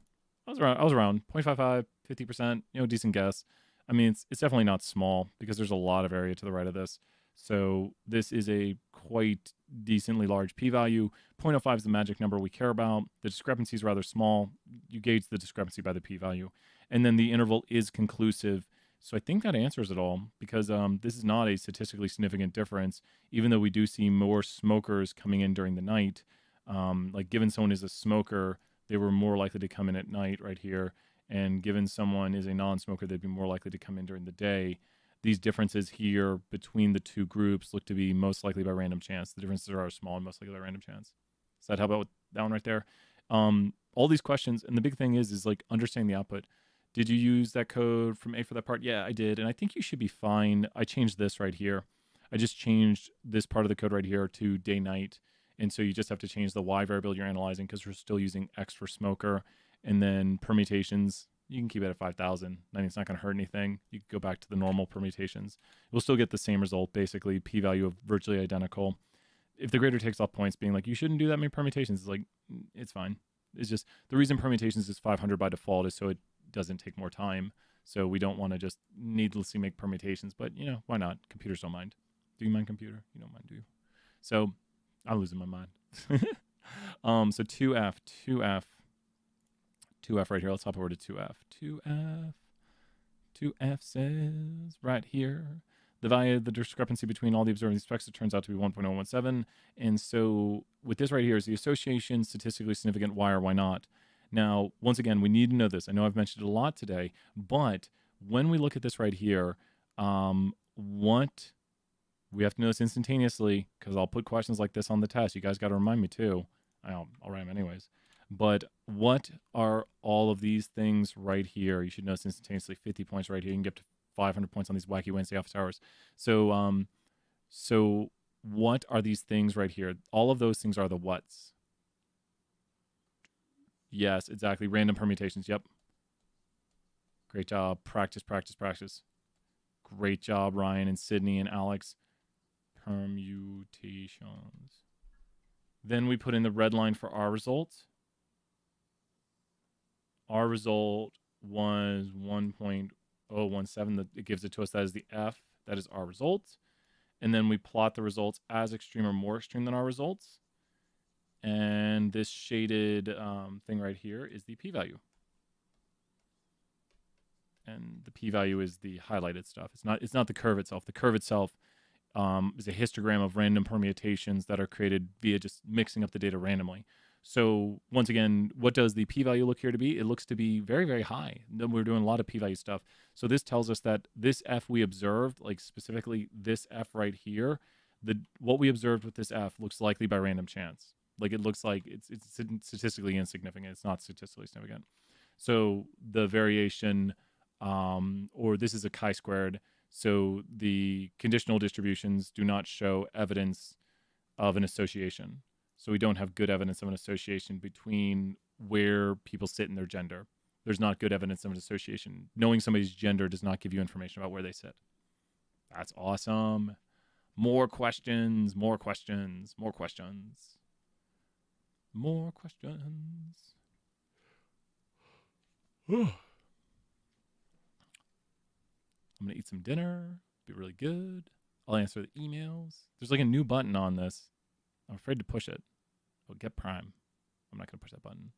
S1: I was around 0.55, 50%, decent guess. I mean, it's definitely not small because there's a lot of area to the right of this. So this is a quite decently large p-value. 0.05 is the magic number we care about. The discrepancy is rather small. You gauge the discrepancy by the p-value. And then the interval is conclusive. So I think that answers it all because this is not a statistically significant difference, even though we do see more smokers coming in during the night. Like given someone is a smoker, they were more likely to come in at night right here. And given someone is a non-smoker, they'd be more likely to come in during the day. These differences here between the two groups look to be most likely by random chance. The differences are small and most likely by random chance. Does that help out with that one right there? All these questions, and the big thing is like understanding the output. Did you use that code from A for that part? Yeah, I did, and I think you should be fine. I changed this right here. I just changed this part of the code right here to day-night, and so you just have to change the Y variable you're analyzing because we're still using X for smoker, and then permutations. You can keep it at 5,000. I mean, it's not going to hurt anything. You can go back to the normal permutations. You'll still get the same result, basically, p-value of virtually identical. If the grader takes off points being like, you shouldn't do that many permutations, it's like, it's fine. It's just, the reason permutations is 500 by default is so it doesn't take more time. So we don't want to just needlessly make permutations, but, why not? Computers don't mind. Do you mind, computer? You don't mind, do you? So I'm losing my mind. So 2F right here. Let's hop over to 2F. 2F says right here, the value of the discrepancy between all the observed specs, it turns out to be 1.017. And so with this right here is the association statistically significant, why or why not? Now, once again, we need to know this. I know I've mentioned it a lot today, but when we look at this right here, what we have to know this instantaneously, because I'll put questions like this on the test. You guys got to remind me too. I'll write them anyways. But what are all of these things right here? You should know this instantaneously. 50 points right here. You can get up to 500 points on these wacky Wednesday office hours. So, so what are these things right here? All of those things are the whats. Yes, exactly. Random permutations. Yep. Great job. Practice, practice, practice. Great job, Ryan and Sydney and Alex. Permutations. Then we put in the red line for our result. Our result was 1.017. It gives it to us. That is the F. That is our result. And then we plot the results as extreme or more extreme than our results. And this shaded thing right here is the p-value. And the p-value is the highlighted stuff. It's not the curve itself. The curve itself is a histogram of random permutations that are created via just mixing up the data randomly. So once again, what does the p-value look here to be? It looks to be very, very high. We're doing a lot of p-value stuff. So this tells us that this f we observed, like specifically this f right here, what we observed with this f looks likely by random chance. Like it looks like it's statistically insignificant. It's not statistically significant. So the variation, or this is a chi-squared, so the conditional distributions do not show evidence of an association. So we don't have good evidence of an association between where people sit in their gender. There's not good evidence of an association. Knowing somebody's gender does not give you information about where they sit. That's awesome. More questions, more questions, more questions. More questions. I'm going to eat some dinner. Be really good. I'll answer the emails. There's like a new button on this. I'm afraid to push it. Oh, get Prime. I'm not going to push that button.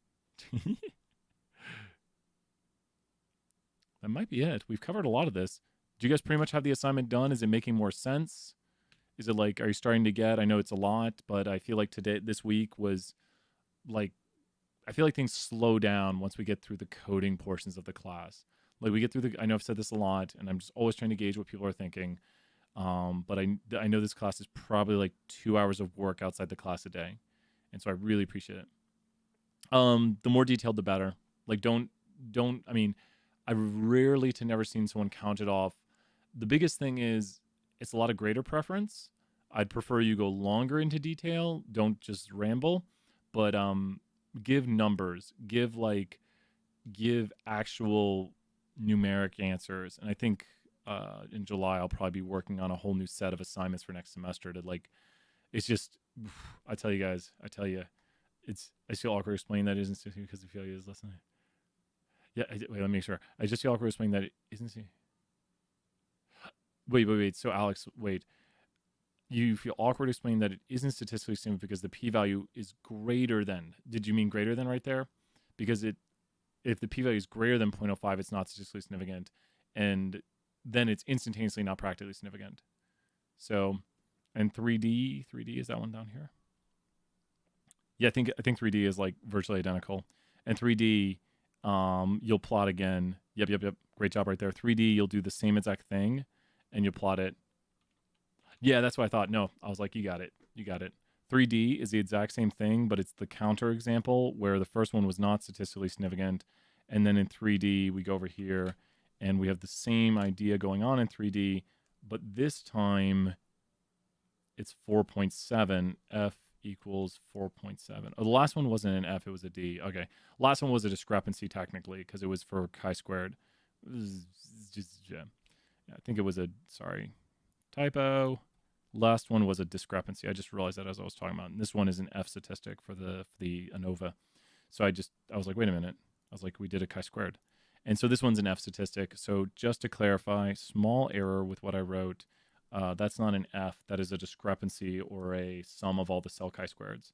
S1: That might be it. We've covered a lot of this. Do you guys pretty much have the assignment done? Is it making more sense? Is it like, are you starting to get, I know it's a lot, but I feel like this week was like, I feel like things slow down once we get through the coding portions of the class. Like we get through I know I've said this a lot, and I'm just always trying to gauge what people are thinking. But I know this class is probably like 2 hours of work outside the class a day. And so I really appreciate it. The more detailed, the better. Like I mean, I've rarely to never seen someone count it off. The biggest thing is it's a lot of grader preference. I'd prefer you go longer into detail. Don't just ramble, but give numbers, give actual numeric answers. And I think in July I'll probably be working on a whole new set of assignments for next semester to it's just, I tell you, I feel awkward explaining that it isn't because I feel like it's listening. Yeah, wait, let me make sure. I just feel awkward explaining that it isn't. Wait. So Alex, wait. You feel awkward explaining that it isn't statistically significant because the p-value is greater than. Did you mean greater than right there? Because if the p-value is greater than 0.05, it's not statistically significant, and then it's instantaneously not practically significant. So, and 3D is that one down here? Yeah, I think 3D is like virtually identical. And 3D, you'll plot again. Yep. Great job right there. 3D, you'll do the same exact thing, and you'll plot it. Yeah, that's what I thought. No, I was like, you got it. 3D is the exact same thing, but it's the counter example where the first one was not statistically significant. And then in 3D, we go over here, and we have the same idea going on in 3D, but this time it's 4.7. F equals 4.7. Oh, the last one wasn't an F, it was a D. Okay. Last one was a discrepancy technically because it was for chi-squared. Yeah, I think it was typo. Last one was a discrepancy. I just realized that as I was talking about. And this one is an F statistic for the ANOVA. So I was like, wait a minute. I was like, we did a chi-squared. And so this one's an F statistic. So just to clarify, small error with what I wrote. That's not an F. That is a discrepancy or a sum of all the cell chi-squareds.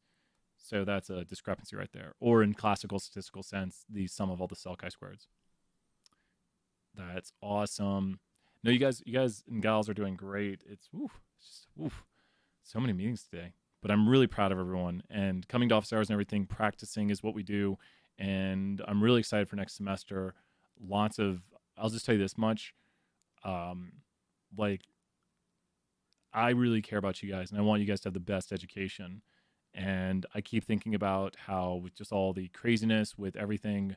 S1: So that's a discrepancy right there. Or in classical statistical sense, the sum of all the cell chi-squareds. That's awesome. No, you guys and gals are doing great. It's so many meetings today. But I'm really proud of everyone. And coming to office hours and everything, practicing is what we do. And I'm really excited for next semester. I'll just tell you this much. I really care about you guys, and I want you guys to have the best education. And I keep thinking about how with just all the craziness with everything,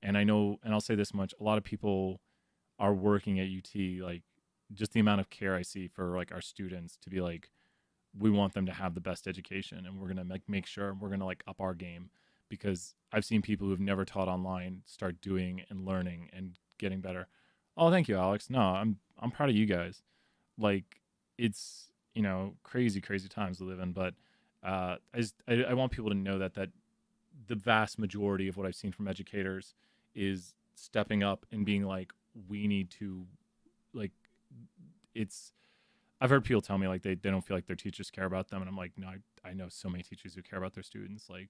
S1: and I know, and I'll say this much, a lot of people are working at UT, like just the amount of care I see for like our students to be like, we want them to have the best education, and we're going to make sure we're going to like up our game, because I've seen people who've never taught online start doing and learning and getting better. Oh, thank you, Alex. No, I'm proud of you guys. Like, it's, crazy times we live in, but I want people to know that the vast majority of what I've seen from educators is stepping up and being like, we need to, like, it's I've heard people tell me like they don't feel like their teachers care about them, and I'm like, no, I know so many teachers who care about their students, like,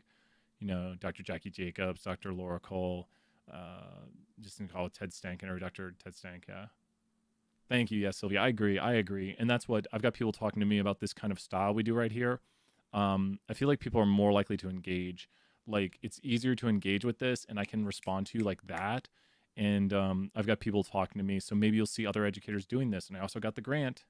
S1: you know, Dr. Jackie Jacobs, Dr. Laura Cole, just in call it Ted Stankin or Dr. Ted Stank. Yeah. Thank you. Yes, Sylvia. I agree. I agree. And that's what I've got people talking to me about this kind of style we do right here. I feel like people are more likely to engage. Like it's easier to engage with this, and I can respond to you like that. And I've got people talking to me, so maybe you'll see other educators doing this. And I also got the grant.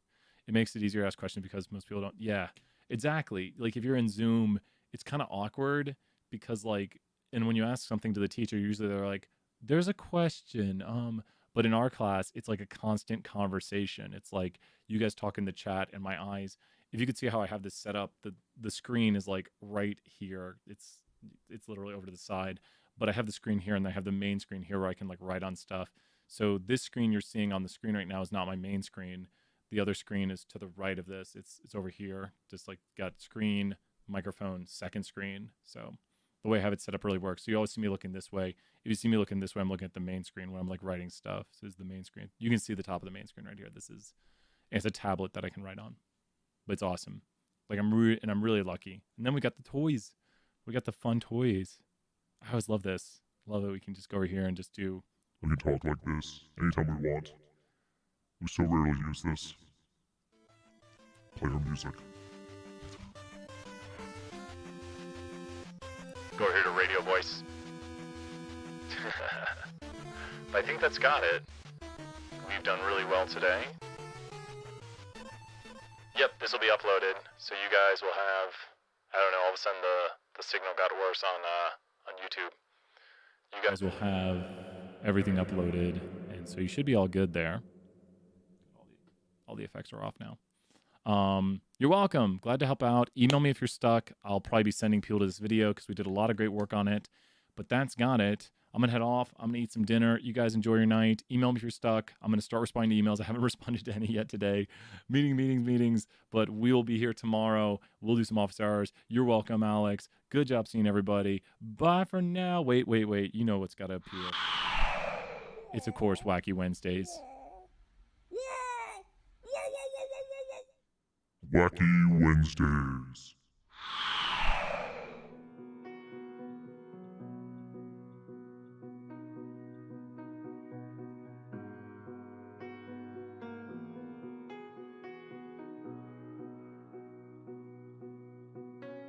S1: It makes it easier to ask questions because most people don't. Yeah, exactly. Like if you're in Zoom, it's kind of awkward because like, and when you ask something to the teacher, usually they're like, "There's a question." But in our class, it's like a constant conversation. It's like you guys talk in the chat, and my eyes. If you could see how I have this set up, the screen is like right here. It's literally over to the side, but I have the screen here, and I have the main screen here where I can like write on stuff. So this screen you're seeing on the screen right now is not my main screen. The other screen is to the right of this. It's over here. Just like got screen, microphone, second screen. So the way I have it set up really works. So you always see me looking this way. If you see me looking this way, I'm looking at the main screen when I'm like writing stuff. So this is the main screen. You can see the top of the main screen right here. It's a tablet that I can write on. But it's awesome. Like I'm really lucky. And then we got the toys. We got the fun toys. I always love this. Love it. We can just go over here and just do.
S2: We can talk like this anytime we want. We so rarely use this. Play our music.
S1: Go over here to radio voice. I think that's got it. We've done really well today. Yep, this will be uploaded, so you guys will have, I don't know, all of a sudden the signal got worse on YouTube. You guys will have everything uploaded, and so you should be all good there. All the effects are off now. You're welcome. Glad to help out. Email me if you're stuck. I'll probably be sending people to this video because we did a lot of great work on it. But that's got it. I'm gonna head off. I'm gonna eat some dinner. You guys enjoy your night. Email me if you're stuck. I'm gonna start responding to emails. I haven't responded to any yet today. Meetings. But we'll be here tomorrow. We'll do some office hours. You're welcome, Alex. Good job seeing everybody. Bye for now. Wait. You know what's gotta appear. It's of course Wacky Wednesdays.
S2: Wacky Wednesdays.